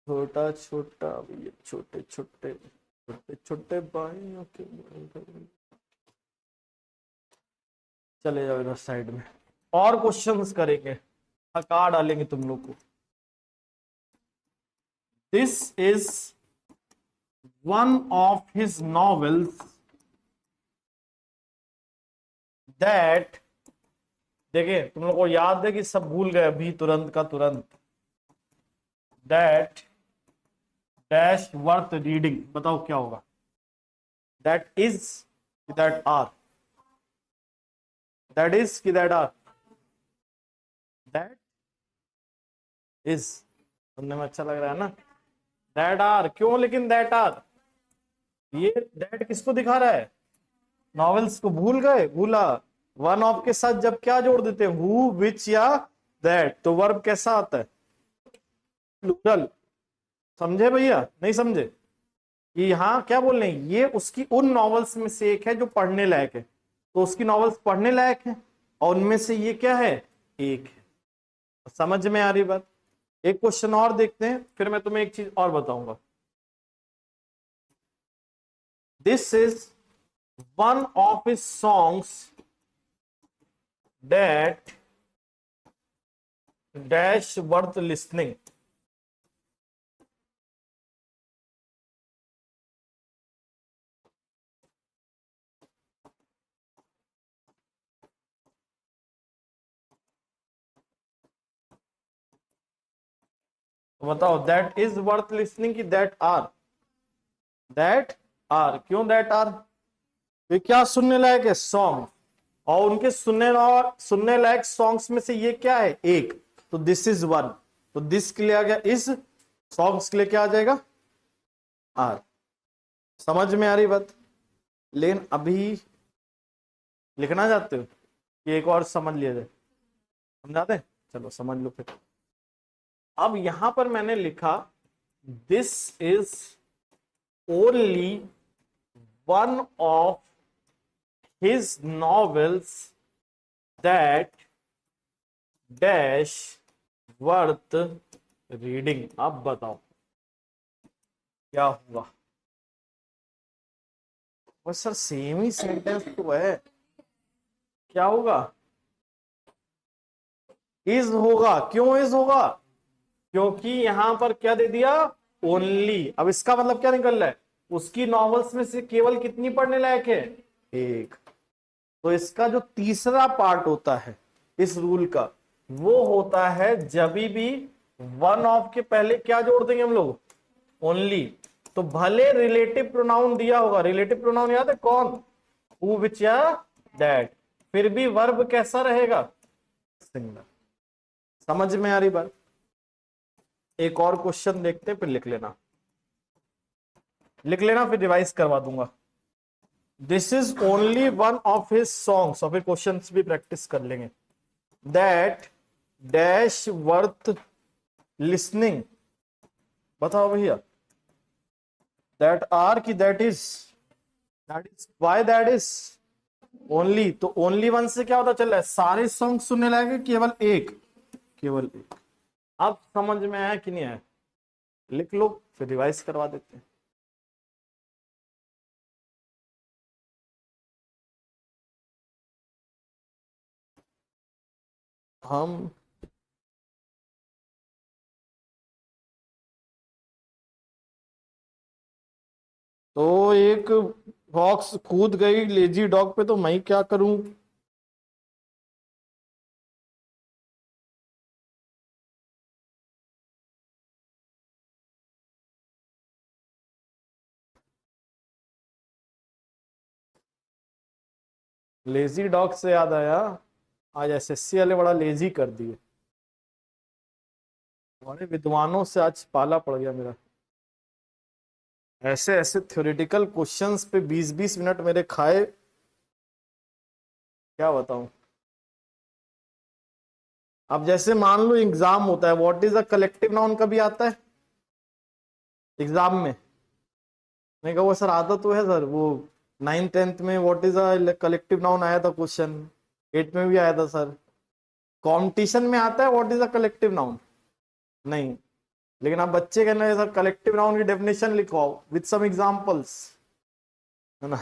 छोटा छोटा भैया, छोटे छोटे छोटे छोटे भाइयों के। चले जाओ इधर साइड में, और क्वेश्चंस करेंगे, थका डालेंगे तुम लोग को। This is one of his novels that, देखिए तुम लोग को याद है कि सब भूल गए अभी तुरंत का तुरंत। दैट डैश वर्थ रीडिंग, बताओ क्या होगा। That is, that are, that is कि दैट आर, दैट इज। सुनने में अच्छा लग रहा है ना। दैट आर क्यों, लेकिन दैट आर, ये दैट किसको दिखा रहा है। नॉवेल्स को भूल गए, भूला। वन ऑफ के साथ जब क्या जोड़ देते हैं, हु विच या दैट, तो वर्ब कैसा आता है, प्लूरल। समझे भैया, नहीं समझे। कि यहाँ क्या बोल रहे हैं, ये उसकी उन नॉवेल्स में से एक है जो पढ़ने लायक है, तो उसकी नॉवेल्स पढ़ने लायक है और उनमें से ये क्या है, एक है। समझ में आ रही बात। एक क्वेश्चन और देखते हैं, फिर मैं तुम्हें एक चीज और बताऊंगा। This is one of his songs that dash worth listening. बताओ, दैट इज वर्थ लिसनिंग की दैट आर। दैट आर क्यों, दैट आर, ये क्या सुनने लायक है, सॉन्ग। और उनके सुनने लायक सॉन्ग्स में से ये क्या है, एक। तो दिस इज वन, तो दिस के लिए आ गया इज, सॉन्ग्स के लिए क्या आ जाएगा, आर। समझ में आ रही बात। लेकिन अभी लिखना चाहते हो कि एक और समझ लिया जाए, समझाते हैं, चलो समझ लो फिर। अब यहां पर मैंने लिखा this is only one of his novels that dash worth reading. अब बताओ क्या हुआ। बस सर सेम ही सेंटेंस तो है, क्या होगा, इज होगा। क्यों इज होगा, क्योंकि यहां पर क्या दे दिया, ओनली। अब इसका मतलब क्या निकल रहा है, उसकी नॉवेल्स में से केवल कितनी पढ़ने लायक है, एक। तो इसका जो तीसरा पार्ट होता है इस रूल का, वो होता है जब भी वन ऑफ के पहले क्या जोड़ देंगे हम लोग, ओनली। तो भले रिलेटिव प्रोनाउन दिया होगा, रिलेटिव प्रोनाउन याद है कौन, हु विच या दैट, फिर भी वर्ब कैसा रहेगा, सिंगुलर। समझ में आ रही बात। एक और क्वेश्चन देखते हैं, फिर लिख लेना, लिख लेना, फिर रिवाइज करवा दूंगा। This is only one of his songs, और फिर क्वेश्चन भी प्रैक्टिस कर लेंगे। दैट डैश वर्थ लिसनिंग, बताओ भैया। दैट आर की that is why that is only. तो ओनली वन से क्या होता चल रहा है, सारे सॉन्ग सुनने लायक केवल एक, केवल एक। अब समझ में आया कि नहीं आया, लिख लो, फिर रिवाइज करवा देते हैं। हम तो एक फॉक्स कूद गई लेजी डॉग पे, तो मैं क्या करूं? लेजी डॉग से याद आया, आज एसएससी वाले बड़ा लेजी कर दिए। बड़े विद्वानों से आज पाला पड़ गया मेरा। ऐसे ऐसे थ्योरेटिकल क्वेश्चंस पे 20-20 मिनट मेरे खाए, क्या बताऊं। अब जैसे मान लो एग्जाम होता है, what is a collective noun कभी आता है एग्जाम में? मैं कहा वो सर आता तो है सर, वो 9th-10th में what is a collective noun आया था क्वेश्चन, 8th में भी आया था सर। कंपटीशन में आता है what is a collective noun? नहीं। लेकिन आप बच्चे कहना है सर कलेक्टिव नाउन की डेफिनेशन लिखवाओ विद सम एग्जांपल्स, है ना,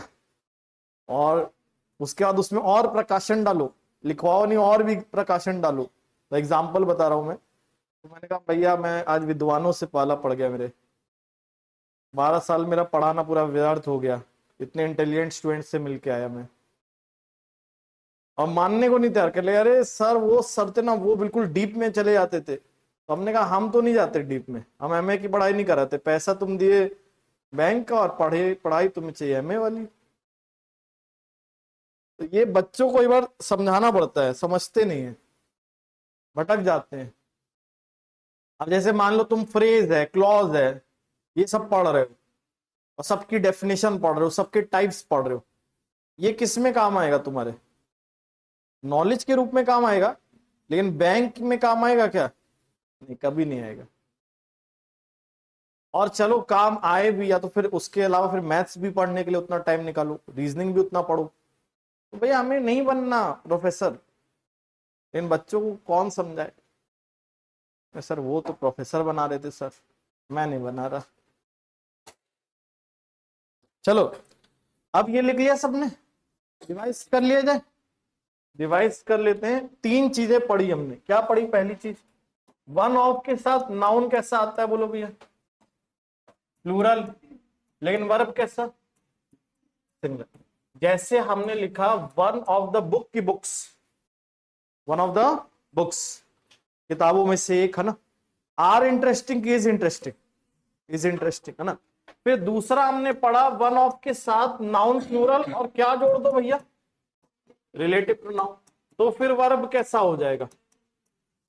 और उसके बाद उसमें और प्रकाशन डालो, लिखवाओ नहीं और भी प्रकाशन डालो। तो एग्जाम्पल बता रहा हूं मैं। तो मैंने कहा भैया मैं आज विद्वानों से पाला पड़ गया, मेरे 12 साल मेरा पढ़ाना पूरा व्यर्थ हो गया, इतने इंटेलिजेंट स्टूडेंट से मिलके आया मैं। और मानने को नहीं तैयार कर ले, अरे सर वो सर थे ना वो बिल्कुल डीप में चले जाते थे। तो हमने कहा हम तो नहीं जाते डीप में, हम एमए की पढ़ाई नहीं कराते, पैसा तुम दिए बैंक का और पढ़े पढ़ाई तुम्हें चाहिए एमए वाली। तो ये बच्चों को एक बार समझाना पड़ता है, समझते नहीं है, भटक जाते हैं। अब जैसे मान लो तुम फ्रेज है, क्लॉज है, ये सब पढ़ रहे हो और सबकी डेफिनेशन पढ़ रहे हो, सबके टाइप्स पढ़ रहे हो, ये किस में काम आएगा? तुम्हारे नॉलेज के रूप में काम आएगा, लेकिन बैंक में काम आएगा क्या? नहीं, कभी नहीं आएगा। और चलो काम आए भी, या तो फिर उसके अलावा फिर मैथ्स भी पढ़ने के लिए उतना टाइम निकालो, रीजनिंग भी उतना पढ़ो। तो भैया हमें नहीं बनना प्रोफेसर, इन बच्चों को कौन समझाए? सर वो तो प्रोफेसर बना रहे थे सर, मैं नहीं बना रहा। चलो अब ये लिख लिया सबने, रिवाइज कर लिया जाए। रिवाइज कर लेते हैं। 3 चीजें पढ़ी हमने। क्या पढ़ी? पहली चीज, वन ऑफ के साथ नाउन कैसा आता है? बोलो भैया, प्लूरल, लेकिन वर्ब कैसा? सिंगुलर। जैसे हमने लिखा वन ऑफ द बुक की books, one of the books, किताबों में से एक, है ना। Are interesting, is interesting, is interesting, है ना। फिर दूसरा हमने पढ़ा वन ऑफ के साथ नाउन प्लूरल, और क्या जोड़ दो भैया? Relative pronoun. तो फिर वर्ब कैसा हो जाएगा?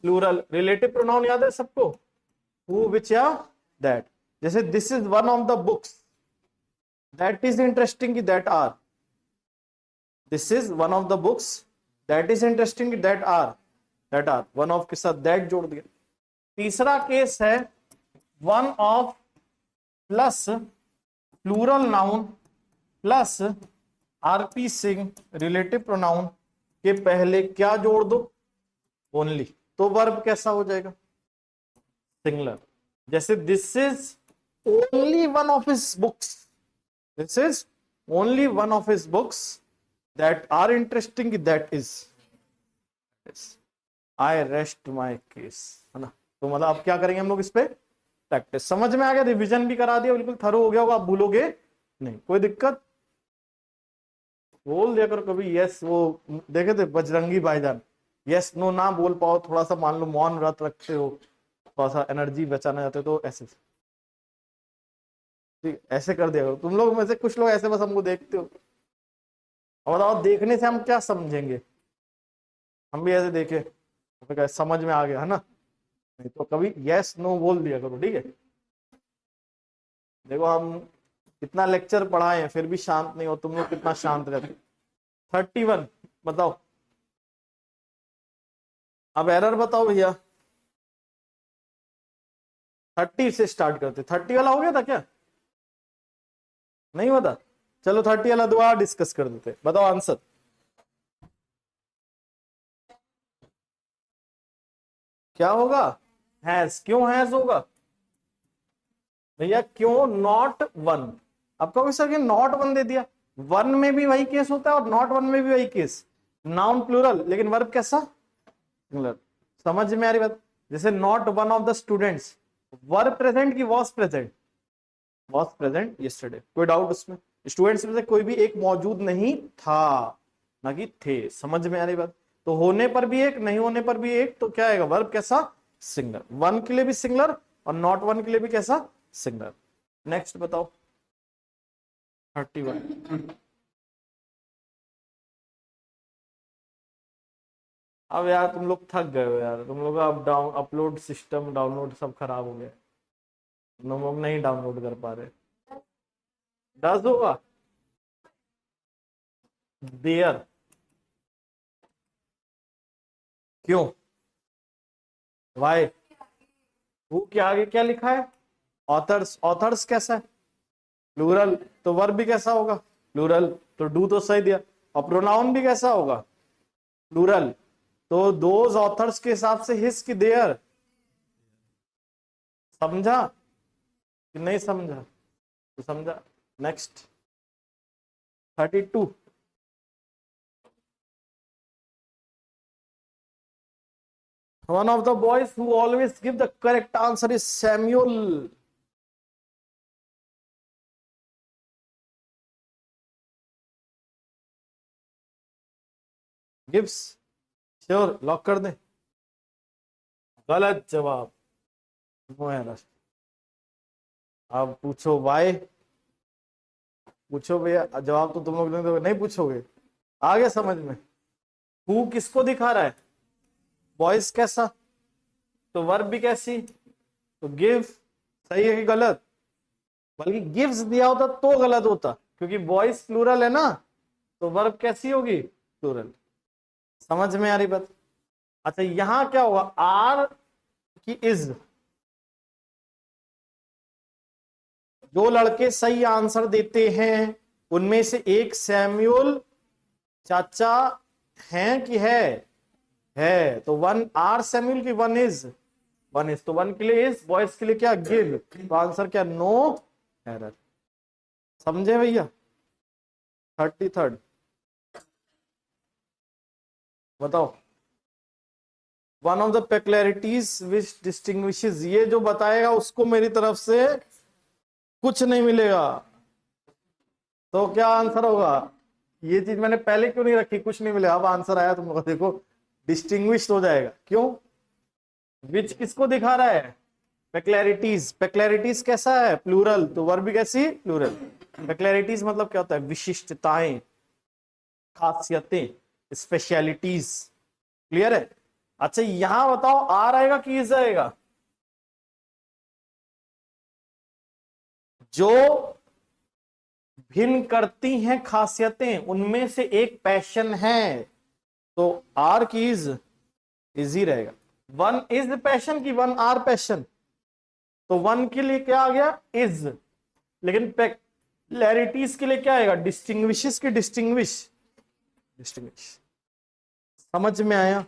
प्लूरल। रिलेटिव प्रोनाउन याद है सबको? हु, विच या दैट। जैसे this is one of the books, that is interesting की that are. This is one of the books, that is interesting की that are. That are, one of के साथ दैट जोड़ दिया। तीसरा केस है one of plus plural noun plus RP sing relative pronoun के पहले क्या जोड़ दो? ओनली। तो वर्ब कैसा हो जाएगा? सिंगुलर। जैसे this is only one of his books, this is only one of his books that are interesting, that is. I rest my case, है ना। तो मतलब अब क्या करेंगे हम लोग इस पे? प्रैक्टिस। समझ में आ गया? रिवीजन भी करा दिया, बिल्कुल थरो हो गया होगा, आप भूलोगे नहीं, कोई दिक्कत? बोल दिया करो कभी यस। वो देखे थे बजरंगी भाईजान, यस नो ना बोल पाओ, थोड़ा सा मान लो मौन व्रत रखते हो, थोड़ा सा एनर्जी बचाना चाहते हो, तो ऐसे ठीक ऐसे कर दिया करो। तुम लोग में से कुछ लोग ऐसे बस हमको देखते हो, और बताओ देखने से हम क्या समझेंगे? हम भी ऐसे देखे तो समझ में आ गया, है ना। नहीं तो कभी यस नो बोल दिया करो, ठीक है। देखो हम कितना लेक्चर पढ़ाए हैं फिर भी शांत नहीं हो तुम लोग, कितना शांत रहते। 31 बताओ, अब एरर बताओ भैया। 30 से स्टार्ट करते। 30 वाला हो गया था क्या? नहीं होता? चलो 30 वाला दोबारा डिस्कस कर देते। बताओ आंसर। क्या होगा? हैज। क्यों हैज होगा भैया? क्यों नॉट वन? अब कहोगे सर कि नॉट वन दे दिया, वन में भी वही केस होता है और नॉट वन में भी वही केस। नाउन प्लूरल लेकिन वर्ब कैसा? सिंगुलर। समझ में आ रही बात? जैसे not one of the students, verb present की was present? Was present yesterday. कोई डाउट उसमें? स्टूडेंट्स में से कोई भी एक मौजूद नहीं था, ना कि थे। समझ में आ रही बात? तो होने पर भी एक, नहीं होने पर भी एक, तो क्या आएगा? वर्ब कैसा? सिंगुलर। वन के लिए भी सिंगुलर और नॉट वन के लिए भी कैसा? सिंगुलर। नेक्स्ट बताओ 31। अब यार तुम लोग थक गए हो यार, तुम लोग अब अपलोड सिस्टम डाउनलोड सब खराब हो गया, तुम लोग नहीं डाउनलोड कर पा रहे। 10 होगा देयर, क्यों? वाई? हु के आगे क्या लिखा है? ऑथर्स। ऑथर्स कैसा है? प्लूरल, तो वर्ब भी कैसा होगा? प्लूरल। तो डू तो सही दिया। और प्रोनाउन भी कैसा होगा? प्लूरल। तो दोज ऑथर्स के हिसाब से हिज की देयर। समझा कि नहीं समझा? तो समझा। Next 32। One of the boys who always give the correct answer is Samuel. Gives. Sure, lock कर दें? गलत जवाब। नो है। अब पूछो वाई। पूछो भैया, जवाब तो तुम लोग नहीं पूछोगे, आगे समझ में। हु किसको दिखा रहा है? बॉयज कैसा? तो वर्ब भी कैसी? तो गिव। सही है कि गलत? बल्कि गिव्स दिया होता तो गलत होता, क्योंकि बॉयज प्लूरल है ना, तो वर्ब कैसी होगी? प्लूरल। समझ में आ रही बात? अच्छा, यहां क्या होगा? आर की इज। जो लड़के सही आंसर देते हैं उनमें से एक सैम्यूल चाचा हैं कि है। तो वन आर सैम्यूल की वन इज। वन इज, तो वन के लिए इज, बॉयज के लिए क्या? गिव। तो आंसर क्या? No error. समझे भैया? 33rd बताओ। One of the peculiarities which distinguishes, ये जो बताएगा उसको मेरी तरफ से कुछ नहीं मिलेगा। तो क्या आंसर होगा? ये चीज मैंने पहले क्यों नहीं रखी? कुछ नहीं मिलेगा। अब आंसर आया तुम लोग देखो, डिस्टिंग्विश हो जाएगा। क्यों? विच किसको दिखा रहा है? पेक्युलरिटीज। पेक्युलरिटीज कैसा है? प्लूरल। तो वर्ब भी कैसी? प्लूरल। पेक्युलरिटीज मतलब क्या होता है? विशिष्टताएं, खासियतें, स्पेशलिटीज। क्लियर है? अच्छा, यहां बताओ आर आएगा कि इज आएगा? जो भिन्न करती हैं खासियतें, उनमें से एक पैशन है, तो आर की इज ही रहेगा। वन इज पैशन की वन आर पैशन? तो वन के लिए क्या आ गया? इज। लेकिन पेक्युलरिटीज के लिए क्या आएगा? डिस्टिंग्विशेस की डिस्टिंग्विश। डिस्टिंग्विश। समझ में आया?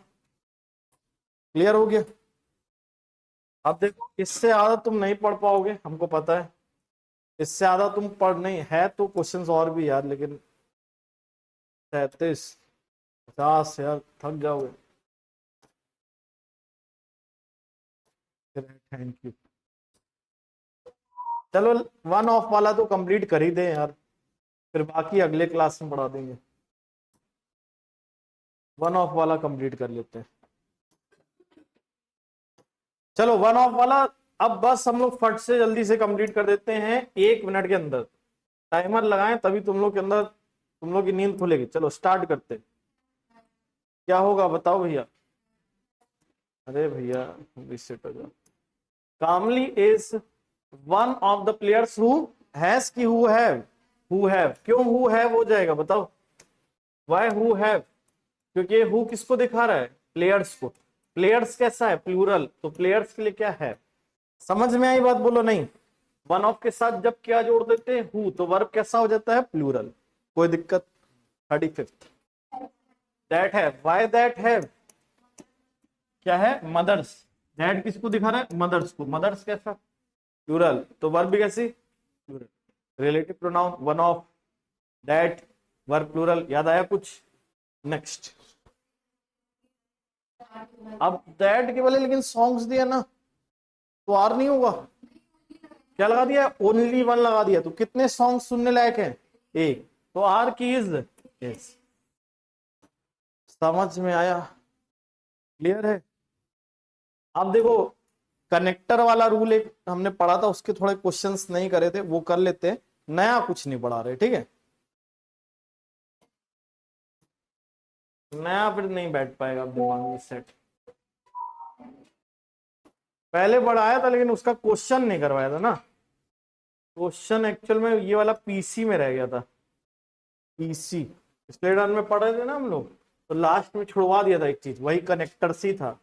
क्लियर हो गया? अब देखो, इससे ज्यादा तुम नहीं पढ़ पाओगे, हमको पता है। इससे ज्यादा तुम पढ़ नहीं है तो क्वेश्चंस और भी यार, लेकिन 37 50 यार थक जाओगे। Thank you. चलो वन ऑफ वाला तो कंप्लीट कर ही दे यार, फिर बाकी अगले क्लास में पढ़ा देंगे। वन ऑफ वाला कंप्लीट कर लेते हैं। चलो वन ऑफ वाला अब बस हम लोग फट से जल्दी से कंप्लीट कर देते हैं, 1 मिनट के अंदर। टाइमर लगाएं तभी तुम लोग के अंदर, तुम लोग की नींद खुलेगी। चलो स्टार्ट करते हैं। क्या होगा बताओ भैया? अरे भैया रिसेट हो जाओ। Kambli is one of the players who has की हु हैव। क्यों हु हैव हो जाएगा बताओ? Why who have? क्योंकि हु किसको दिखा रहा है? प्लेयर्स को। प्लेयर्स कैसा है? प्लूरल। तो प्लेयर्स के लिए क्या है? समझ में आई बात? बोलो नहीं। वन ऑफ के साथ जब क्या जोड़ देते हैं? हु, तो वर्ब कैसा हो जाता है? प्लूरल। कोई दिक्कत? 35th that have. Why that have? क्या है? मदर्स। दैट किसको दिखा रहा है? मदर्स को। मदर्स कैसा? प्लूरल। तो वर्ब भी कैसी? Plural. Relative pronoun one of, that, verb plural. याद आया कुछ? नेक्स्ट। अब दैट के वाले लेकिन सॉन्ग्स दिया ना, तो आर नहीं होगा। क्या लगा दिया? ओनली वन लगा दिया। तो कितने सॉन्ग सुनने लायक हैं? एक, तो आर की इज। समझ में आया? क्लियर है? अब देखो, कनेक्टर वाला रूल एक हमने पढ़ा था, उसके थोड़े क्वेश्चंस नहीं करे थे, वो कर लेते हैं, नया कुछ नहीं पढ़ा रहे, ठीक है? नया फिर नहीं बैठ पाएगा अब दिमाग में सेट। पहले पढ़ाया था लेकिन उसका क्वेश्चन नहीं करवाया था ना। क्वेश्चन एक्चुअल में ये वाला पीसी में रह गया था, पीसी पिछले रन में पढ़े थे ना हम लोग, तो लास्ट में छुड़वा दिया था एक चीज, वही कनेक्टर सी था।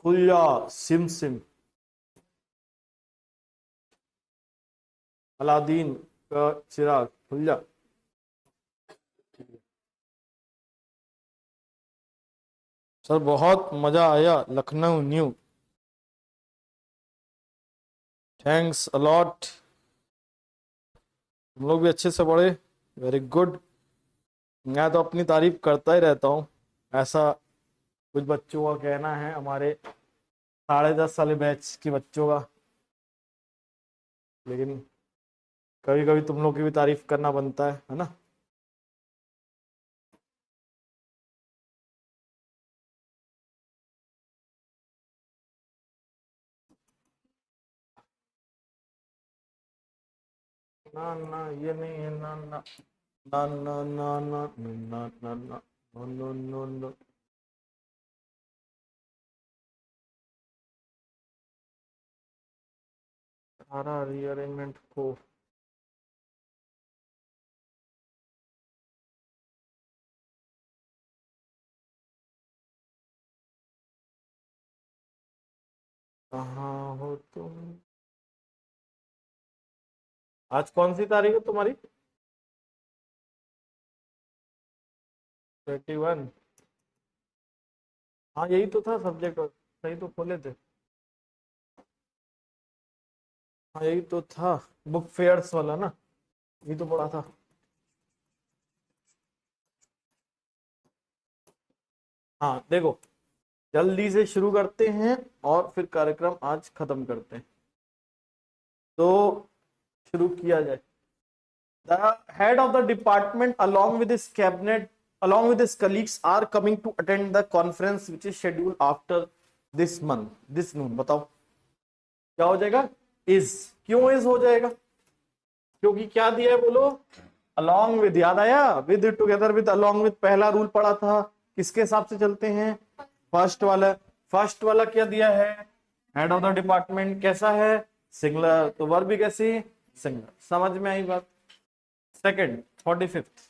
खुल्ला सिम सिम, अलादीन का चिराग खुल्ला। सर बहुत मजा आया लखनऊ न्यू, थैंक्स अलॉट। हम लोग भी अच्छे से पढ़े, वेरी गुड। मैं तो अपनी तारीफ करता ही रहता हूँ, ऐसा कुछ बच्चों का कहना है, हमारे 10.5 साल बैच के बच्चों का। लेकिन कभी कभी तुम लोग की भी तारीफ करना बनता है ना? ना ना ये नहीं है, ना ना ना ना ना ना ना ना ना नो नो नो नो। सारा रीअरेंजमेंट को कहाँ हो तुम? आज कौन सी तारीख है तुम्हारी? 31। हाँ यही तो था सब्जेक्ट, और सही तो खोले थे। हाँ यही तो था, बुक फेयर्स वाला ना, यही तो पढ़ा था। हाँ देखो, जल्दी से शुरू करते हैं और फिर कार्यक्रम आज खत्म करते हैं, तो शुरू किया जाए। The head of the department, along with his cabinet, along with his colleagues, are coming to attend the conference which is scheduled after this month, this noon। बताओ क्या हो जाएगा? is। क्यों is हो जाएगा? क्योंकि क्या दिया है बोलो? along with, याद आया? with, together with, along with, पहला रूल पढ़ा था, किसके हिसाब से चलते हैं? फर्स्ट वाला। फर्स्ट वाला क्या दिया है? हेड ऑफ द डिपार्टमेंट कैसा है? सिंगुलर, तो वर्ब भी कैसी? सिंगुलर। समझ में आई बात? Second, 45th,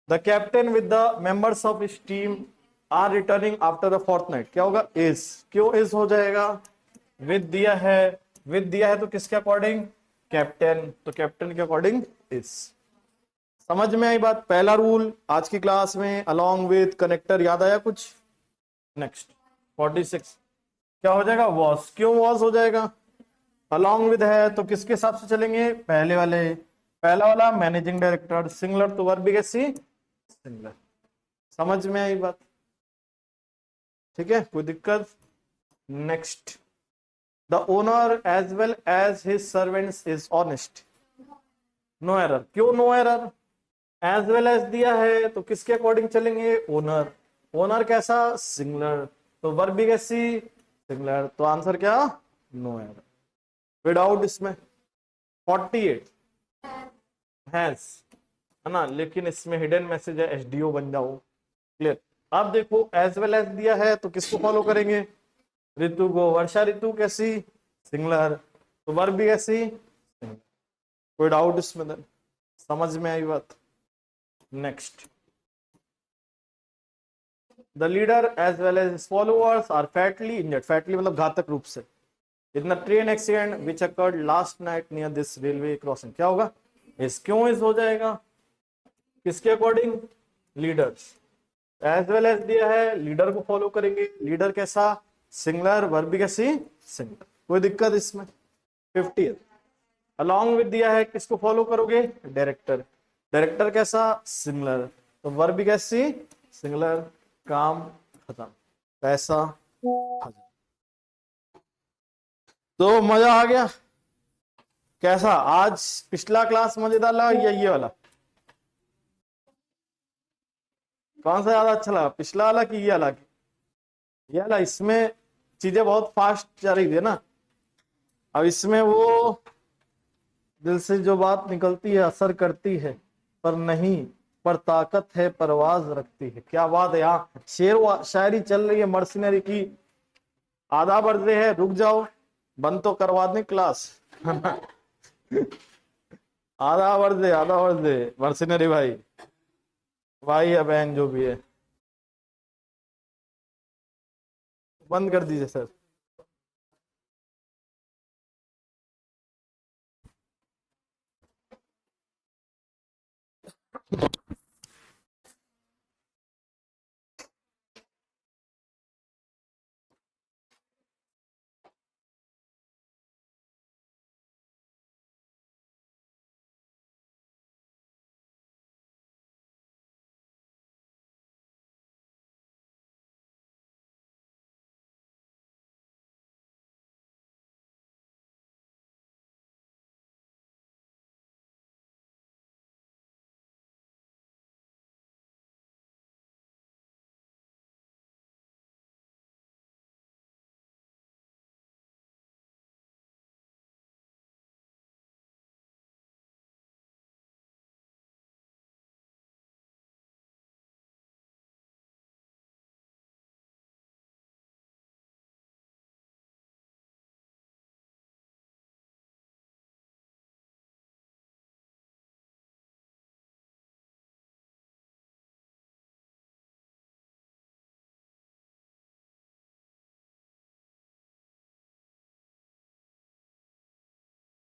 the captain with the members of his team are returning after a fortnight. क्या होगा? इज। क्यों इज हो जाएगा? विद दिया है, विद दिया है तो किसके अकॉर्डिंग? कैप्टन, तो कैप्टन के अकॉर्डिंग इज। समझ में आई बात? पहला रूल आज की क्लास में, अलोंग विद कनेक्टर, याद आया कुछ? नेक्स्ट 46, क्या हो जाएगा? वॉस। क्यों वॉस हो जाएगा? अलोंग विद है तो किसके हिसाब से चलेंगे? पहले वाले, पहला वाला मैनेजिंग डायरेक्टर, सिंगुलर तो वर्ब भी कैसी? सिंगुलर। समझ में आई बात? ठीक है, कोई दिक्कत? Next, the owner as well as his servants is honest. No error. क्यों no error? As well as दिया है तो किसके अकॉर्डिंग चलेंगे? ओनर। ओनर कैसा? सिंगुलर, तो वर्ब भी कैसी? सिंगुलर, तो आंसर क्या? नो एरर, विदाउट इसमें। 48, हैज, है ना, लेकिन इसमें हिडन मैसेज है, एसडीओ बन जाओ। क्लियर? अब देखो, एज वेल एज दिया है तो किसको फॉलो करेंगे? ऋतु को। वर्षा ऋतु कैसी? सिंगुलर, तो वर्ब भी कैसी? सिंगुलर। कोई डाउट इसमें? देन समझ में आई बात? Next, the leader as well as followers are fatally injured. Fatally मतलब घातक रूप से, in the train accident which occurred last night near this railway crossing. क्या होगा? इस। क्यों इस हो जाएगा? किसके according? Leaders. As well as दिया है, लीडर को फॉलो करेंगे। लीडर कैसा? सिंगुलर, वर्ब भी कैसी? सिंगुलर। कोई दिक्कत इसमें? 50, अलोंग विद दिया है, किसको फॉलो करोगे? डायरेक्टर। डायरेक्टर कैसा? सिंगुलर, तो वर्ब भी कैसी? सिंगुलर। काम खत्म, पैसा हजम। तो मजा आ गया। कैसा आज पिछला क्लास मजेदार लगा या ये वाला? कौन सा ज्यादा अच्छा लगा, पिछला वाला कि ये वाला? ये वाला, इसमें चीजें बहुत फास्ट चल रही थी ना। अब इसमें वो दिल से जो बात निकलती है असर करती है, पर नहीं, पर ताकत है परवाज रखती है। क्या बात है, यहाँ शेर शायरी चल रही है मर्सिनरी की। आधा बर्थ है, रुक जाओ, बंद तो करवा दें क्लास। आधा बर्थ दे मर्सिनरी भाई, भाई या बहन जो भी है, बंद कर दीजिए सर।